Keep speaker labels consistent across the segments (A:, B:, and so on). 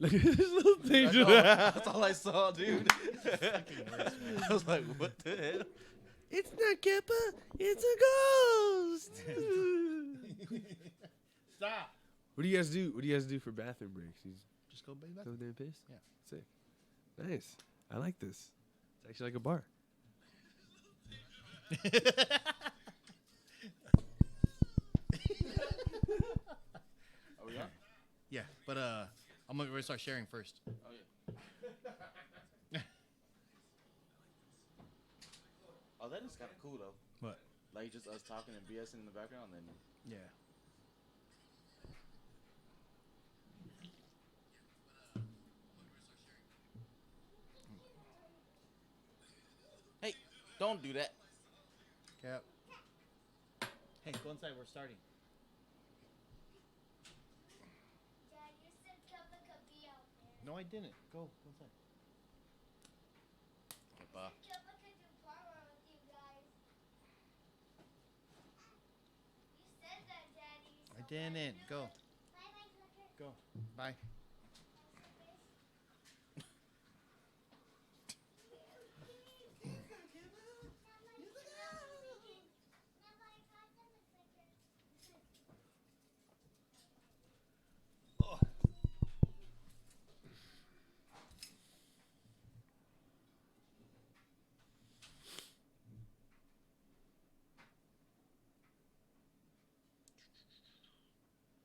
A: Look at this little thing.
B: That's all I saw, dude. I was like, what the hell?
A: It's not Kippa. It's a ghost.
C: Stop.
A: What do you guys do? What do you guys do for bathroom breaks? You
C: Just go baby.
A: go there and piss?
C: Yeah.
A: Sick. Nice. I like this. It's actually like a bar.
B: Are we on?
C: Yeah, but I'm gonna start sharing first.
B: Oh, yeah. Oh, that is kind of cool, though.
C: What?
B: Like, just us talking and BSing in the background, then...
C: Yeah.
B: Hey, don't do that.
C: Cap. Hey, go inside. We're starting.
D: Dad, you said Kippa could be out there.
C: No, I didn't. Go inside.
B: Kippa.
D: Kippa could do ParBar with you guys. You said that, Daddy.
C: I didn't. Go.
D: Bye-bye, Tucker.
C: Go. Bye.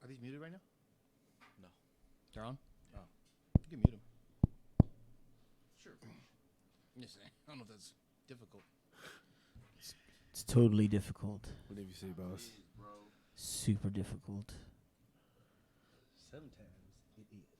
C: Are these muted right now?
B: No.
C: They're on?
B: Oh.
C: You can mute them.
B: Sure.
C: Yes, I don't know if that's difficult.
E: It's totally difficult.
A: Whatever you say, boss.
B: Bro.
E: Super difficult.
A: Sometimes it is.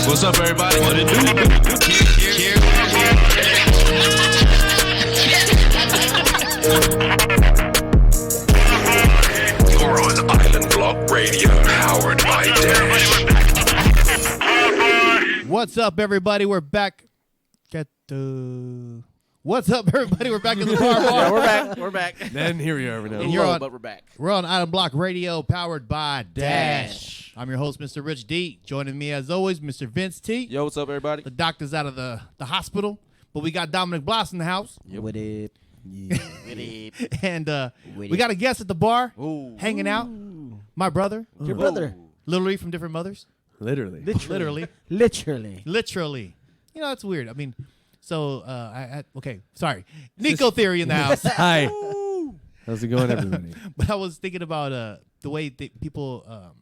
F: What's up, everybody? What it do? Cheers.
G: You're on Island Block Radio, powered by Dash.
C: What's up, everybody? We're back Get the. What's up, everybody? We're back in the bar.
B: Yeah, we're back. We're back.
F: Then here we are now.
C: And you're
B: Low,
C: on-
B: but we're back.
C: We're on Island Block Radio, powered by Dash. I'm your host, Mr. Rich D. Joining me, as always, Mr. Vince T.
B: Yo, what's up, everybody?
C: The doctor's out of the hospital, but we got Dominic Bloss in the house.
E: With it.
C: And we got a guest at the bar,
B: Ooh.
C: hanging out. My brother,
E: Your brother.
C: literally from different mothers.
F: Literally.
C: Literally.
E: Literally.
C: You know, that's weird. I mean, so, okay, sorry. Nico Theory in the house.
F: Hi. How's it going, everybody?
C: But I was thinking about the way people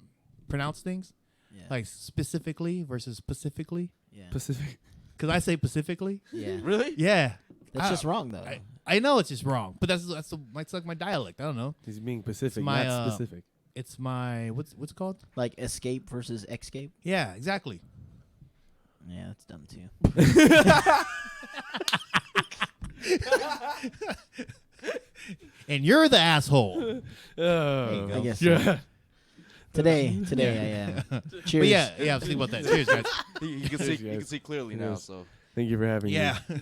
C: pronounce things,
E: Yeah.
C: like specifically versus specifically.
E: Yeah.
F: Pacific.
C: Because I say specifically.
E: Yeah.
B: Really?
C: Yeah.
E: That's just wrong, though.
C: I know it's just wrong, but that's like my dialect. I don't know.
F: He's being Pacific,
C: my,
F: not specific.
C: It's my what's it called?
E: Like escape versus escape.
C: Yeah, exactly.
E: Yeah, that's dumb too.
C: And you're the asshole.
F: Oh,
E: I guess
F: yeah.
E: so. Today I am. Cheers.
C: But yeah, I was thinking about that. Cheers, guys.
B: You can see. You can see clearly now.
F: Yes.
B: So
F: Thank you for having
C: Yeah.
F: me.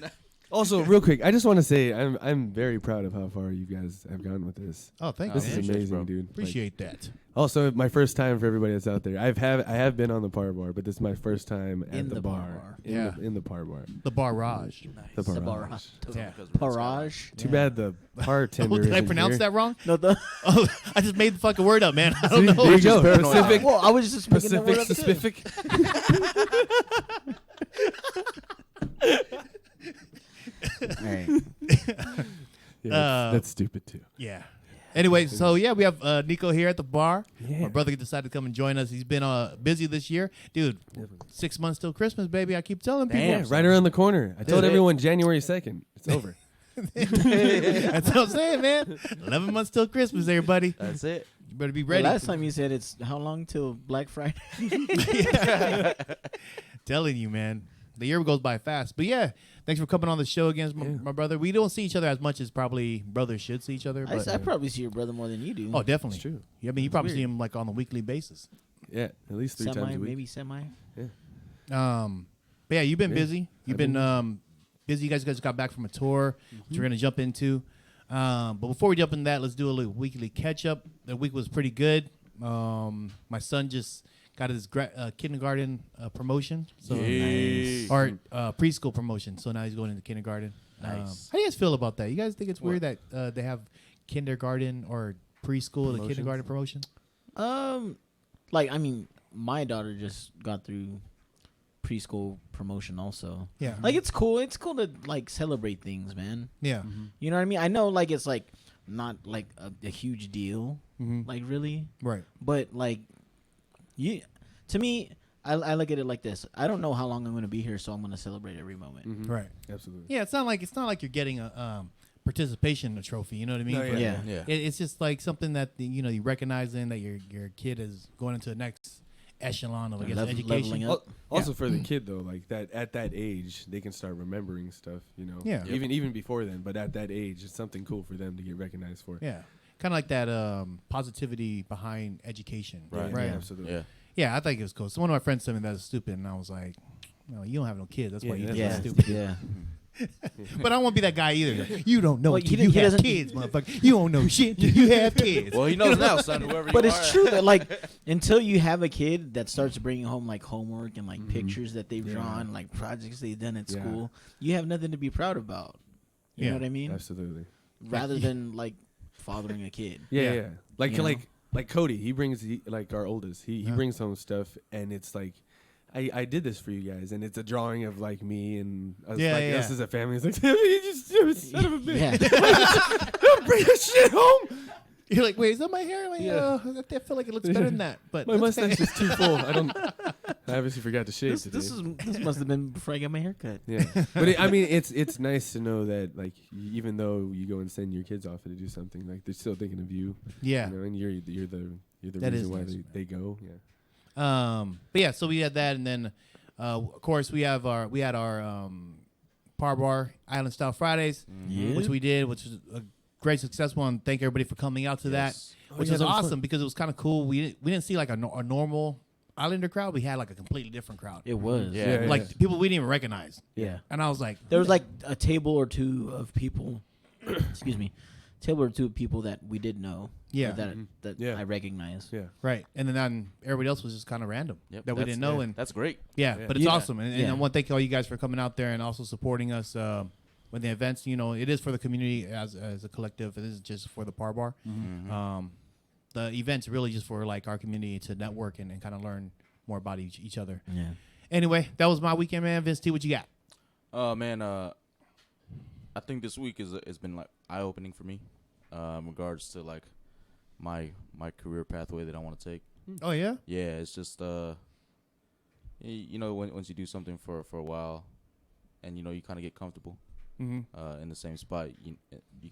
F: Also, real quick, I just want to say I'm very proud of how far you guys have gone with this.
C: Oh, thank
F: This
C: you.
F: is
C: man.
B: appreciate you,
F: amazing,
B: bro.
F: dude.
C: Appreciate that.
F: Like, also, my first time for everybody that's out there. I have been on the ParBar, but this is my first time at
E: In
F: the
E: the
F: bar.
E: ParBar.
F: In the ParBar.
C: The barrage.
F: The
E: The
F: barrage.
C: Yeah.
E: Parage.
F: Too bad the bartender.
C: Oh, did I
F: isn't
C: pronounce
F: here.
C: that wrong?
E: No, the.
C: Oh, I just made the fucking word up, man. I don't know.
F: There you go.
B: paranoid.
F: Pacific.
E: Well, I was just making the word
F: Pacific.
E: up too.
F: Pacific.
E: All right.
F: Yeah, that's stupid too.
C: Yeah. Anyway, so yeah, we have Nico here at the bar.
F: Yeah.
C: My brother decided to come and join us. He's been busy this year. Dude, 6 months till Christmas, baby. I keep telling people.
F: Yeah, right around the corner. I told
B: it.
F: everyone January 2nd. It's over.
C: That's what I'm saying, man. 11 months till Christmas, everybody.
B: that's it.
C: You better be
E: The
C: ready.
E: last time you said it's how long till Black Friday?
C: Telling you, man. The year goes by fast. But yeah, thanks for coming on the show again, my brother. We don't see each other as much as probably brothers should see each other. But,
E: I probably see your brother more than you do.
C: oh, definitely.
F: It's true.
C: Yeah, I mean, you probably
E: weird.
C: see him like on a weekly basis.
F: Yeah, at least 3 times a week.
E: Maybe semi.
C: But yeah, you've been
F: Yeah,
C: busy. You've been busy. You guys got back from a tour, which we're gonna jump into. But before we jump into that, let's do a little weekly catch up. The week was pretty good. My son just got his kindergarten promotion, so
B: Nice.
C: or preschool promotion. So now he's going into kindergarten.
B: Nice.
C: How do you guys feel about that? You guys think it's weird that they have kindergarten or preschool and kindergarten promotion?
E: Like I mean, my daughter just got through preschool promotion also.
C: Yeah.
E: Like it's cool. It's cool to like celebrate things, man.
C: Yeah.
E: You know what I mean? I know like it's like not like a huge deal, like really,
C: Right.
E: but like to me, I look at it like this. I don't know how long I'm going to be here, so I'm going to celebrate every moment.
C: Right.
F: Absolutely.
C: Yeah. It's not like you're getting a participation trophy. You know what I mean?
F: No,
C: But
E: Yeah.
B: Yeah.
C: it's just like something that you recognizing that your kid is going into the next echelon of I guess education.
E: Leveling up.
F: Also for the kid though, like that at that age, they can start remembering stuff.
C: Yeah. Yep.
F: Even before then, but at that age, it's something cool for them to get recognized for.
C: Yeah. Kind of like that positivity behind education.
B: Right.
C: Right.
F: Yeah, absolutely.
B: Yeah.
C: Yeah, I think it was cool. So one of my friends told me that was stupid, and I was like, "No, you don't have no kids. That's why
F: Yeah,
C: you think
E: Yeah,
C: that's stupid."
E: yeah.
C: But I don't want to be that guy either. You don't know
E: Well,
C: till
E: he
C: you have
E: doesn't-
C: kids, motherfucker. You don't know shit till you have kids.
B: Well, he knows now, son. Whoever
E: But
B: you
E: it's
B: are.
E: true that like until you have a kid that starts bringing home like homework and like pictures that they've drawn, like projects they've done at
F: Yeah.
E: school, you have nothing to be proud about. You
C: Yeah.
E: know what I mean?
F: Absolutely.
E: Rather than like fathering a kid.
F: Yeah,
C: Yeah.
F: yeah. Like
E: You know?
F: like Cody, he brings like our oldest. He brings home stuff, and it's like, I did this for you guys, and it's a drawing of like me and us,
C: Yeah,
F: like
C: yeah.
F: us as a family. It's like you just son of a bitch.
E: Yeah.
F: Don't bring this shit home.
C: You're like, wait, is that my hair? Like,
F: Yeah.
C: I feel like it looks better than that. But
F: My
C: that's okay.
F: mustache is too full. I obviously forgot to shave today.
E: This must have been before I got my haircut.
F: Yeah, but I mean, it's nice to know that like even though you go and send your kids off to do something, like they're still thinking of you.
C: Yeah.
F: You know, and you're the
C: That is
F: reason why
C: nice,
F: they go. Yeah.
C: But yeah, so we had that, and then of course we had our ParBar Island Style Fridays, which we did, which was a great successful. And thank everybody for coming out to that, which
F: yeah,
C: was
F: that was
C: awesome
F: fun.
C: because it was kind of cool. We didn't see like a normal Islander crowd, we had like a completely different crowd.
E: It was.
B: Yeah.
C: Like people we didn't even recognize.
E: Yeah.
C: And I was like,
E: There was like a table or two of people. excuse me, table or two of people that we did know.
C: Yeah.
E: That
F: Yeah.
E: I recognize.
F: Yeah.
C: right. And then everybody else was just kind of random
B: Yep,
C: that we
B: that's-
C: didn't know.
B: yeah,
C: And
B: that's great.
C: yeah,
F: Yeah.
C: but it's
E: Yeah.
C: awesome. And
E: Yeah.
C: I want to thank all you guys for coming out there and also supporting us with the events. You know, it is for the community as a collective. It is just for the ParBar. The event's really just for like our community to network and kind of learn more about each other.
E: Yeah.
C: Anyway, that was my weekend, man. Vince T, what you got?
B: Man, I think this week has been like eye opening for me, in regards to like my career pathway that I want to take.
C: Oh yeah.
B: Yeah, it's just you know, once you do something for a while, and you know you kind of get comfortable
C: Mm-hmm.
B: in the same spot, you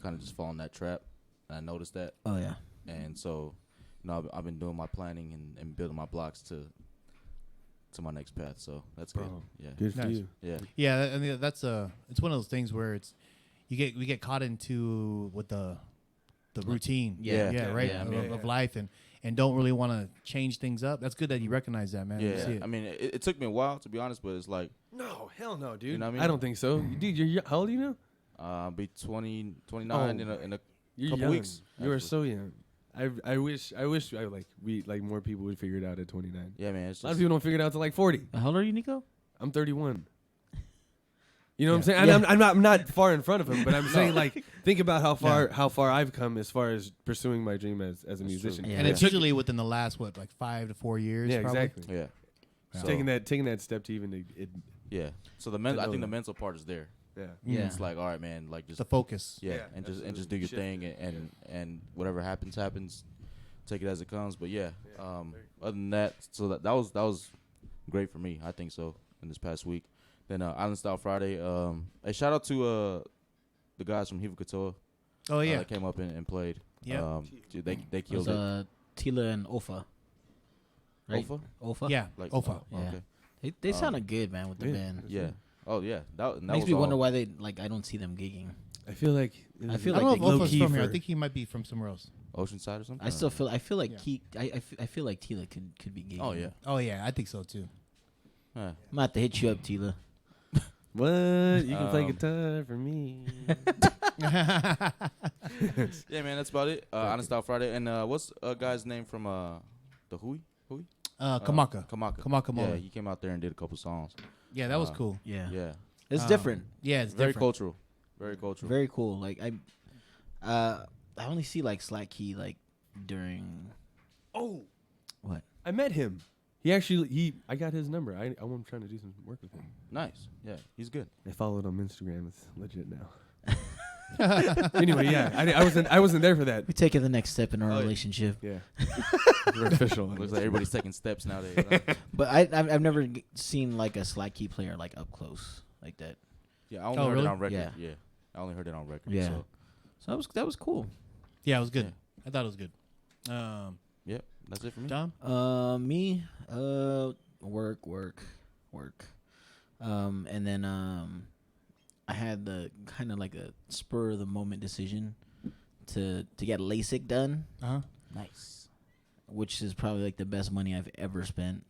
B: kind of just fall in that trap. And I noticed that,
E: Oh yeah.
B: and so you know I've been doing my planning and building my blocks to my next path. So that's good.
F: Bro.
B: Yeah,
F: Good for
C: Nice.
F: you.
B: yeah,
C: Yeah, I mean that's it's one of those things where we get caught into with the routine.
E: Yeah.
C: Yeah, right.
E: Yeah.
C: Of life and don't really want to change things up. That's good that you recognize that, man. You
B: yeah.
C: see it.
B: I mean, it took me a while to be honest, but it's like
F: No, hell no, dude.
B: You know what I mean?
F: I don't think so. Dude, how old are you now?
B: I'll be 29
F: Oh.
B: in a
F: You're
B: couple
F: young.
B: weeks.
F: You are
B: actually.
F: so young. I wish more people would figure it out at 29.
B: Yeah, man. It's
F: A lot of
B: just
F: people don't figure it out till like 40.
E: How old are you, Nico?
F: I'm 31. You know what I'm saying?
E: Yeah.
F: And I'm not far in front of him, but I'm saying like think about how far I've come as far as pursuing my dream as a musician.
E: Yeah.
C: And it's usually within the last 5 to 4 years.
F: Yeah,
C: probably?
F: exactly.
B: yeah. So,
F: Taking that step to even it.
B: yeah. So I
F: know
B: think the
F: that.
B: mental part is there.
F: Yeah.
E: Yeah.
B: It's like, all right, man, like just
C: The focus.
B: yeah,
F: Yeah,
B: and just
F: absolutely.
B: do your
F: Shift
B: thing and whatever happens. Take it as it comes. But yeah, other than that, so that was great for me. I think so in this past week. Then Island Style Friday. A shout out to the guys from Hiva Katoa.
C: Oh yeah.
B: That came up and played.
C: Yeah.
B: Dude, they
E: It was
B: killed it.
E: Tila and Ofa. Right?
B: Ofa?
E: Ofa?
C: Yeah.
B: Like
C: Ofa.
E: Yeah.
B: Okay.
E: They sounded good, man, with the
F: Yeah.
E: band.
B: Yeah. Oh yeah. That
E: Makes
B: was
E: me wonder
B: all-
E: why they I don't see them gigging.
F: I feel like
E: I feel
C: I don't
E: like
C: know if
E: they
C: Ofa's
F: low-key
C: from here. I
F: for-
C: think he might be from somewhere else.
B: Oceanside or something.
E: I feel like
C: Yeah.
E: I feel like Tila could be gigging.
B: Oh yeah.
C: Oh yeah, I think so too.
B: Yeah.
E: I'm gonna have to hit you up, Tila.
F: what you can play
B: Um,
F: guitar for me.
B: Yeah, man, that's about it. Island Style Friday. And what's a guy's name from the Hui?
C: Kamaka.
B: Kamaka.
C: Kamaka
B: Yeah,
C: Mola.
B: he came out there and did a couple songs.
C: Yeah, that was cool.
E: Yeah.
B: Yeah.
E: It's different.
C: Yeah, it's
B: Very
C: different.
B: cultural. Very cultural.
E: Very cool. Like I only see like Slack Key like during
F: Oh,
E: what?
F: I met him. I got his number. I'm trying to do some work with him.
B: Nice. Yeah, he's good.
F: I followed on Instagram. It's legit now. Anyway, yeah, I wasn't there for that.
E: We're taking the next step in our
B: Oh, yeah.
E: relationship.
F: Yeah, we're official.
B: Looks like everybody's taking steps nowadays. Huh?
E: But I've never seen like a Slack Key player like up close like that.
B: Yeah, I only
C: Oh,
B: heard
C: really?
B: it on record.
E: Yeah.
B: Yeah. I only heard it on record.
E: Yeah.
B: So,
E: So that was cool.
C: Yeah, it was good.
B: Yeah.
C: I thought it was good.
B: yep, that's it for me.
C: John?
E: Me, work. And then I had the kind of like a spur of the moment decision to get LASIK done,
C: Uh-huh.
B: Nice.
E: which is probably like the best money I've ever spent.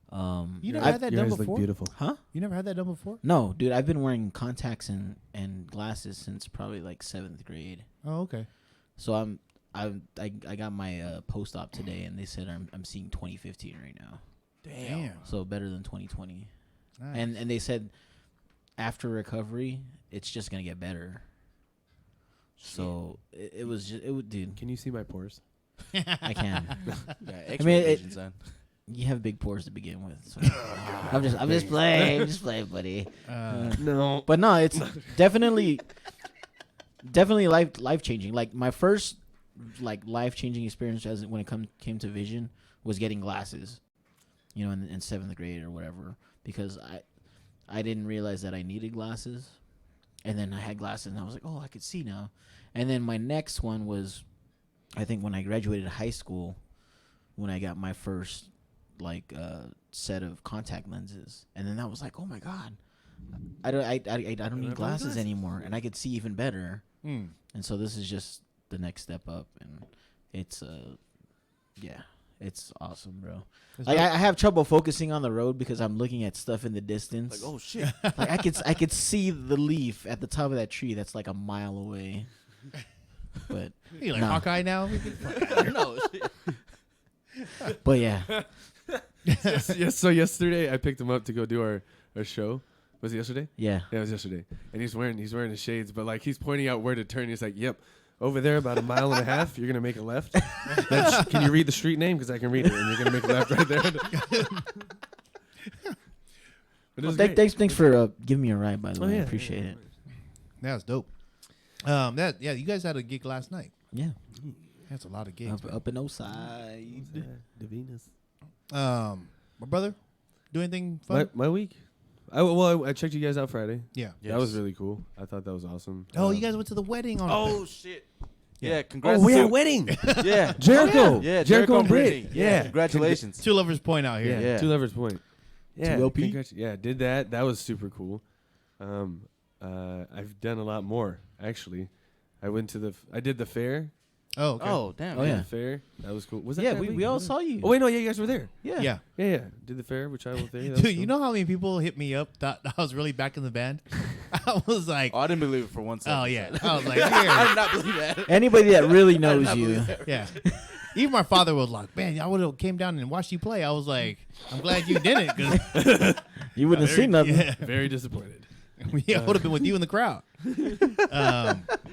C: You never
E: I've-
C: had that
F: Your
C: done
F: eyes look
C: before?
F: beautiful.
E: Huh?
C: You never had that done before?
E: No, dude, I've been wearing contacts and glasses since probably like 7th grade.
C: Oh, okay.
E: So I got my post-op today, and they said I'm seeing 2015 right now.
C: Damn.
E: So better than 2020.
C: Nice.
E: And they said after recovery, it's just gonna get better. So it was dude.
F: Can you see my pores?
E: I can.
B: Yeah, X-ray
E: mean, it-
B: vision, son.
E: You have big pores to begin with. So I'm just playing, buddy.
F: No.
E: But no, it's definitely life changing. Like my first life changing experience when it came to vision was getting glasses. You know, in 7th grade or whatever, because I didn't realize that I needed glasses, and then I had glasses and I was like, oh, I could see now. And then my next one was, I think when I graduated high school, when I got my first set of contact lenses, and then that was like, oh my god, I don't need glasses anymore, and I could see even better. And so this is just the next step up, and it's It's awesome, bro.
C: It's
E: Like
C: dope.
E: I have trouble focusing on the road because I'm looking at stuff in the distance.
B: Like, oh shit.
E: Like I could see the leaf at the top of that tree that's like a mile away. But
C: You like
E: nah.
C: Hawkeye now?
B: No.
E: but yeah,
F: yes. So yesterday I picked him up to go do our show. Was it yesterday?
E: yeah.
F: Yeah, it was yesterday. And he's wearing his shades, but like he's pointing out where to turn. He's like, "Yep, over there, about a mile and a half. You're gonna make a left. Can you read the street name? Because I can read it. And you're gonna make a left right there." But it was great.
E: Thanks for giving me a ride. By the way, I
F: yeah,
E: appreciate it.
C: That's dope. You guys had a gig last night.
E: Yeah,
C: That's a lot of gigs.
E: up in Oside.
F: The Venus.
C: My brother, do anything fun?
F: My week. I checked you guys out Friday.
C: Yeah.
F: That was really cool. I thought that was awesome.
C: Oh, you guys went to the wedding on.
B: Oh shit.
C: Yeah.
B: Yeah, congrats.
F: Oh, we
B: to-
F: had a wedding.
B: Yeah.
F: Jericho.
B: Yeah,
F: Jericho and
B: Brittany.
F: Britt.
B: Yeah.
F: Yeah.
B: Congratulations.
C: Two Lovers Point out here.
F: Yeah.
B: Yeah.
F: Two Lovers Point. Yeah.
E: 2LP?
F: Yeah, did that. That was super cool. I've done a lot more actually. I did the fair.
C: Oh, okay.
B: Oh, damn.
E: Oh,
F: Did
E: yeah.
F: the fair. That was cool. Was that
E: Yeah,
F: that
E: we
F: week?
E: all
F: Was it?
E: saw you.
F: Oh wait, no, yeah, you guys were there.
E: Yeah.
C: Yeah.
F: Yeah. Did the fair, which I was there. That
C: Dude,
F: was
C: you
F: cool.
C: know how many people hit me up that I was really back in the band? I was like,
B: Oh, I didn't believe it for 1 second.
C: oh, yeah. I was like,
B: I
C: here.
B: did not believe that.
E: Anybody that really knows you.
C: Yeah. Even my father was like, man, I would have came down and watched you play. I was like, I'm glad you didn't. Cause
E: You wouldn't have seen nothing.
C: Yeah.
F: Very disappointed.
C: Yeah, I would have been with you in the crowd.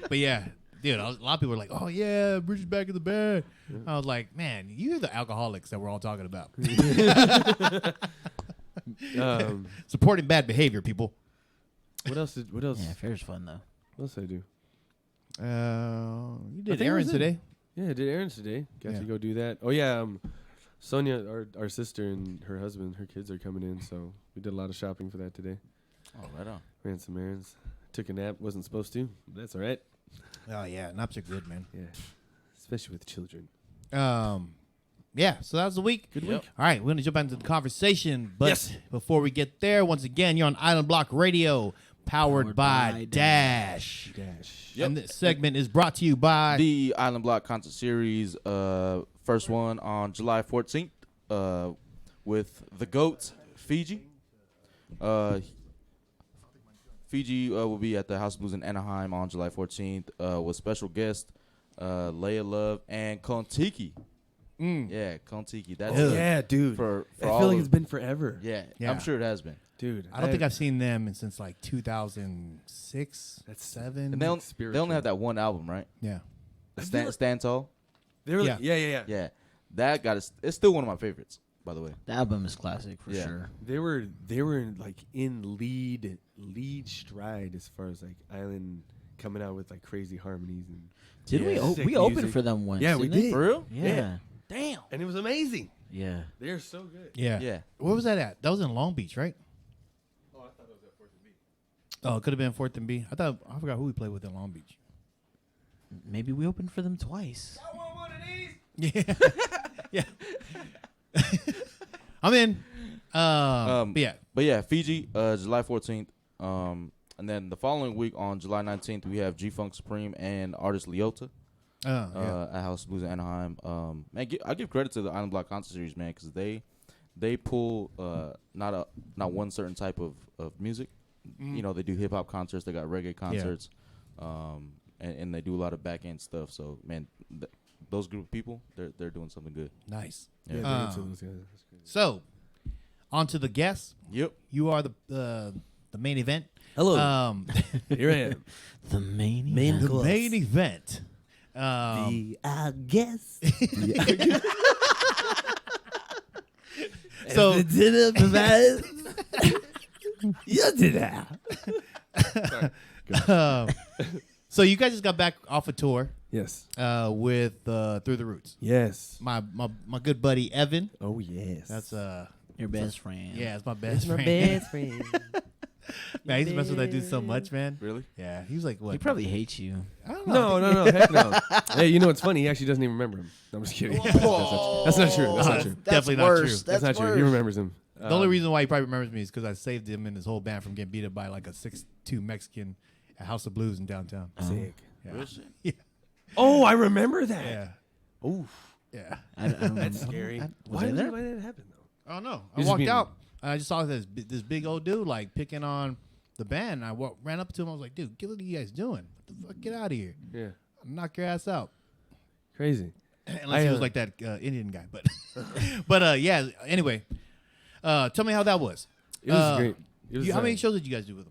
C: But yeah, dude, a lot of people were like, oh, yeah, Bruce is back in the band. I was like, man, you're the alcoholics that we're all talking about. Supporting bad behavior, people.
F: What else?
E: Yeah, fair's fun though.
F: What else did I do?
C: You
F: I
C: did
F: think it
C: errands
F: was it.
C: today.
F: Yeah, I did errands today. Got
C: Yeah.
F: to go do that. Oh yeah, Sonia, our sister and her husband, her kids are coming in, so we did a lot of shopping for that today.
B: Oh, right on.
F: Ran some errands. Took a nap. Wasn't supposed to. But that's all right.
C: Oh, yeah, naps are good, man.
F: Yeah, especially with children.
C: Yeah, so that was the week.
B: Good week.
C: All right, we're going to jump into the conversation. But
F: Yes.
C: before we get there, once again, you're on Island Block Radio, powered by
E: by
C: Dash.
B: Yep.
C: And this segment is brought to you by...
B: The Island Block concert series, first one on July 14th, with the GOAT, Fiji. Fiji will be at the House of Blues in Anaheim on July 14th with special guest Leia Love and Kontiki. Yeah, Kontiki. That's
F: Oh yeah, dude.
B: for
F: I
B: all
F: feel like
B: of-
F: it's been forever.
B: Yeah,
C: Yeah.
B: I'm sure it has been.
F: Dude.
C: I don't think I've seen them since like 2006,
F: That's
C: 7.
B: And they only
F: spiritual.
B: have that one album, right?
C: Yeah.
B: Stand Tall.
F: They were
C: Yeah.
F: yeah.
B: Yeah, that got us. It's still one of my favorites, by the way.
E: The album is classic for
B: Yeah.
E: sure.
F: They were like in lead stride as far as like Island coming out with like crazy harmonies and
E: Did
B: Yeah.
E: we?
F: Sick
E: We opened
F: music.
E: for them once.
F: Yeah, we
E: didn't
F: did.
B: For real?
E: Yeah.
F: Yeah.
E: Damn.
F: and it was amazing.
E: Yeah.
F: They're so good.
C: Yeah.
B: Yeah.
C: Where was that at? That was in Long Beach, right?
F: Oh, I thought it was at 4th and B.
C: Oh, it could have been 4th and B. I forgot who we played with in Long Beach.
E: Maybe we opened for them twice.
C: Yeah. Yeah. I'm in. But yeah.
B: Fiji, July 14th. And then the following week on July 19th, we have G Funk Supreme and artist Leota
C: Yeah.
B: at House of Blues in Anaheim. Man, I give credit to the Island Block concert series, man, because they pull not one certain type of music. You know, they do hip hop concerts, they got reggae concerts, and they do a lot of back end stuff. So, man, those group of people, they're doing something good.
C: Nice.
B: Yeah.
F: Yeah, big into those guys. That's crazy.
C: So, on to the guests.
B: Yep.
C: You are the main event.
F: Hello. Here I am.
E: The main
F: Main
E: event.
C: The main event.
F: I guess.
C: So,
F: dinner provides. You did that.
C: so you guys just got back off a tour
F: Yes.
C: with Through the Roots.
F: Yes.
C: My good buddy Evan.
F: Oh yes.
C: That's
E: Your best friend.
C: yeah, it's my best
F: my
C: friend.
F: best friend.
C: Man, I used to mess with that dude so much, man.
B: Really?
C: Yeah, he was like, what?
E: He probably hates you.
C: I don't know.
F: No, heck no. Hey, you know what's funny? He actually doesn't even remember him. I'm just kidding. That's not true. That's not true.
C: Definitely not true.
F: That's not true. He remembers him.
C: The only reason why he probably remembers me is because I saved him and his whole band from getting beat up by like a 6'2" Mexican at House of Blues in downtown.
F: Sick.
C: Yeah.
B: Real shit.
C: Yeah.
F: Oh, I remember that.
C: Yeah.
F: Oh,
C: Yeah.
E: I don't
F: That's
E: know.
F: scary.
E: Was
F: Why
E: I
F: did
E: there?
F: that happen though?
C: I don't know. I
F: Just
C: walked
F: being-
C: out and I just saw this big old dude like picking on the band. I ran up to him. I was like, dude, what are you guys doing? What the fuck? Get out of here.
F: Yeah,
C: I'll knock your ass out.
F: crazy.
C: Unless he was like that Indian guy. But yeah, anyway. Tell me how that was.
F: It was great. It was,
C: How many shows did you guys do with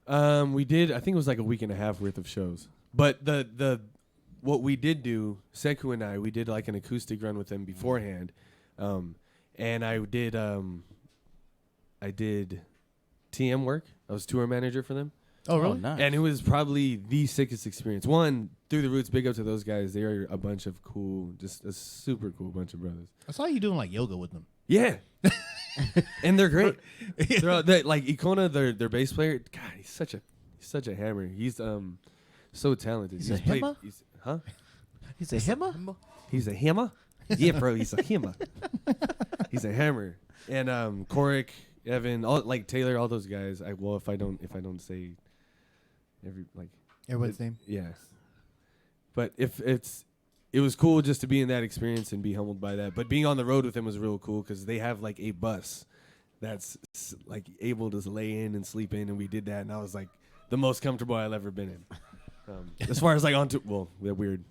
C: him?
F: We did. I think it was like a week and a half worth of shows. But the what we did do, Seku and I, we did like an acoustic run with them beforehand, and I did TM work. I was tour manager for them,
C: Oh, really?
B: nice.
F: and it was probably the sickest experience. One, Through the Roots, big up to those guys. They are a bunch of cool, just a super cool bunch of brothers.
C: I saw you doing like yoga with them.
F: Yeah. And they're great. Like Icona, their bass player. God, he's such a hammer. He's so talented.
E: He's a hammer?
F: Huh?
E: He's a hammer.
F: He's a hammer. Yeah, bro. He's a hammer. He's a hammer. And Korik, Evan, all like Taylor, all those guys. If I don't say
C: Everybody's name.
F: yeah. But it was cool just to be in that experience and be humbled by that. But being on the road with them was real cool because they have like a bus that's like able to lay in and sleep in, and we did that, and I was like the most comfortable I've ever been in. As far as like on tour, well, they're weird,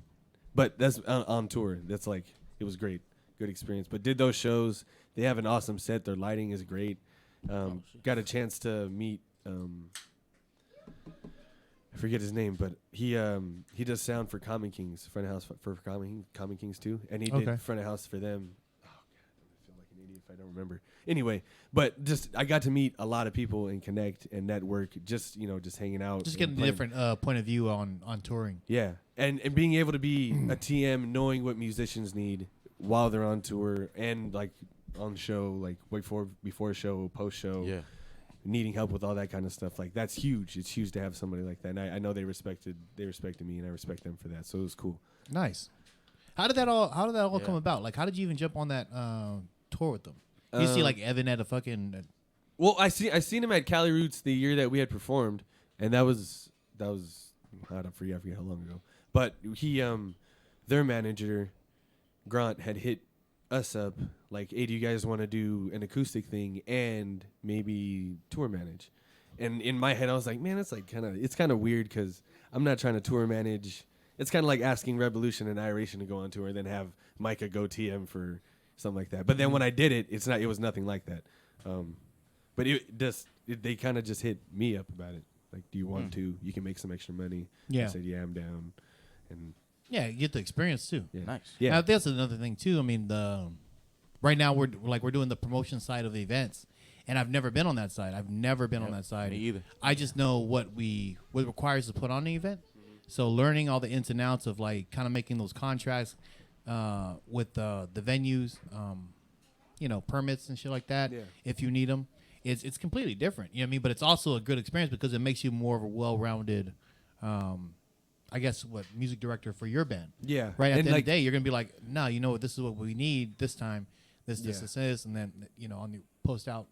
F: but that's on tour. That's like it was great, good experience. But did those shows? They have an awesome set. Their lighting is great. Got a chance to meet. I forget his name, but he does sound for Common Kings, front of house for Common Kings too, and he
C: Okay.
F: did front of house for them. Oh god, I feel like an idiot if I don't remember. Anyway, but just I got to meet a lot of people and connect and network, just hanging out,
C: Just
F: and
C: getting a
F: playing.
C: different point of view on touring.
F: Yeah, and being able to be a TM, knowing what musicians need while they're on tour and like on show, like before show, post show.
B: Yeah.
F: Needing help with all that kind of stuff, like that's huge. It's huge to have somebody like that. And I know they respected me, and I respect them for that. So it was cool.
C: Nice. How did that all
B: Yeah.
C: come about? Like, how did you even jump on that tour with them? You see, like Evan at a fucking.
F: Well, I seen him at Cali Roots the year that we had performed, and that was I forget how long ago. But he their manager Grant had hit us up like, hey, do you guys want to do an acoustic thing and maybe tour manage? And in my head I was like, man, it's kind of weird because I'm not trying to tour manage. It's kind of like asking Revolution and Iration to go on tour and then have Micah go TM for something like that. But then when I did it, it was nothing like that. But they kind of just hit me up about it. Like, do you want to? You can make some extra money.
C: Yeah.
F: I said, yeah, I'm down. And
C: Yeah, you get the experience too.
F: yeah.
B: Nice.
F: Yeah.
C: Now, that's another thing too. I mean, right now we're doing the promotion side of the events, and I've never been on that side. I've never been on that side.
B: Me either.
C: I just know what it requires to put on an event. So learning all the ins and outs of like kind of making those contracts with the venues, permits and shit like that.
F: Yeah.
C: If you need them, it's completely different. You know what I mean? But it's also a good experience because it makes you more of a well-rounded. I guess music director for your band.
F: Yeah.
C: Right at
F: And
C: the end
F: like,
C: of the day, you're gonna be like, no, you know what, this is what we need this time. This,
F: Yeah.
C: and then on the post out,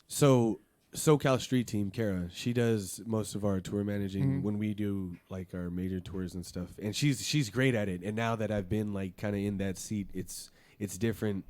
F: So SoCal Street Team, Kara, she does most of our tour managing when we do like our major tours and stuff, and she's great at it. And now that I've been like kind of in that seat, it's different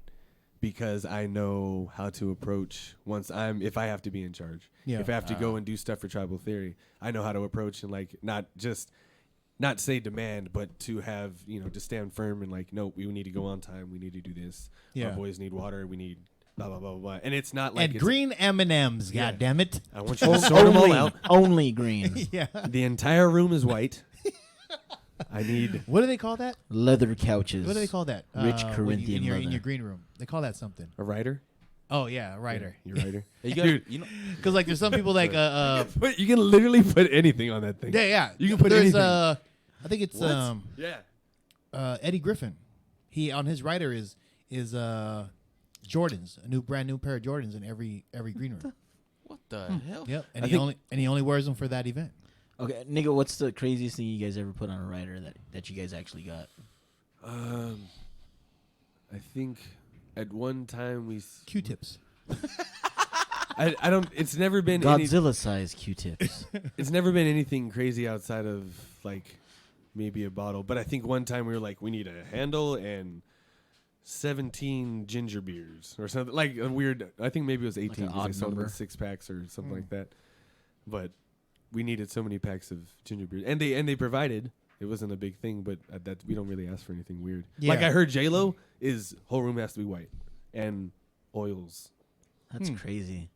F: because I know how to approach if I have to be in charge.
C: Yeah.
F: If I have to go and do stuff for Tribal Theory, I know how to approach and like not say demand, but to have, to stand firm and like, no, we need to go on time. We need to do this.
C: Yeah.
F: Our boys need water. We need blah, blah, blah, blah, blah. And it's not like
C: and
F: it's,
C: green M&Ms,
F: Yeah.
C: God damn it.
F: I want you to sort them all out.
E: Only green.
C: Yeah.
F: The entire room is white. I need
C: What do they call that?
E: Leather couches.
C: What do they call that?
E: Rich
C: when
E: Corinthian
C: in your
E: leather.
C: green room. They call that something.
F: a writer.
C: Oh yeah, a writer.
F: You're a writer.
B: Hey, you got,
C: Because like there's some people like
F: But you can literally put anything on that thing.
C: yeah.
F: You can put
C: there's,
F: anything.
C: I think it's
F: Yeah.
C: Eddie Griffin. He on his writer is Jordans, a brand new pair of Jordans in every green room.
B: what the hell?
C: Yep, and he only wears them for that event.
E: Okay, nigga, what's the craziest thing you guys ever put on a rider that you guys actually got?
F: I think at one time
C: Q-tips.
F: I don't. It's never been any,
E: Godzilla-sized Q-tips.
F: It's never been anything crazy outside of like maybe a bottle. But I think one time we were like, we need a handle and 17 ginger beers or something like a weird. I think maybe it was 18
E: an
F: because
E: odd
F: they sold
E: number.
F: 6 packs or something like that. But we needed so many packs of ginger beers, and they provided. It wasn't a big thing, but that we don't really ask for anything weird. Like
C: Yeah.
F: I heard J-Lo is whole room has to be white and oils.
E: That's crazy.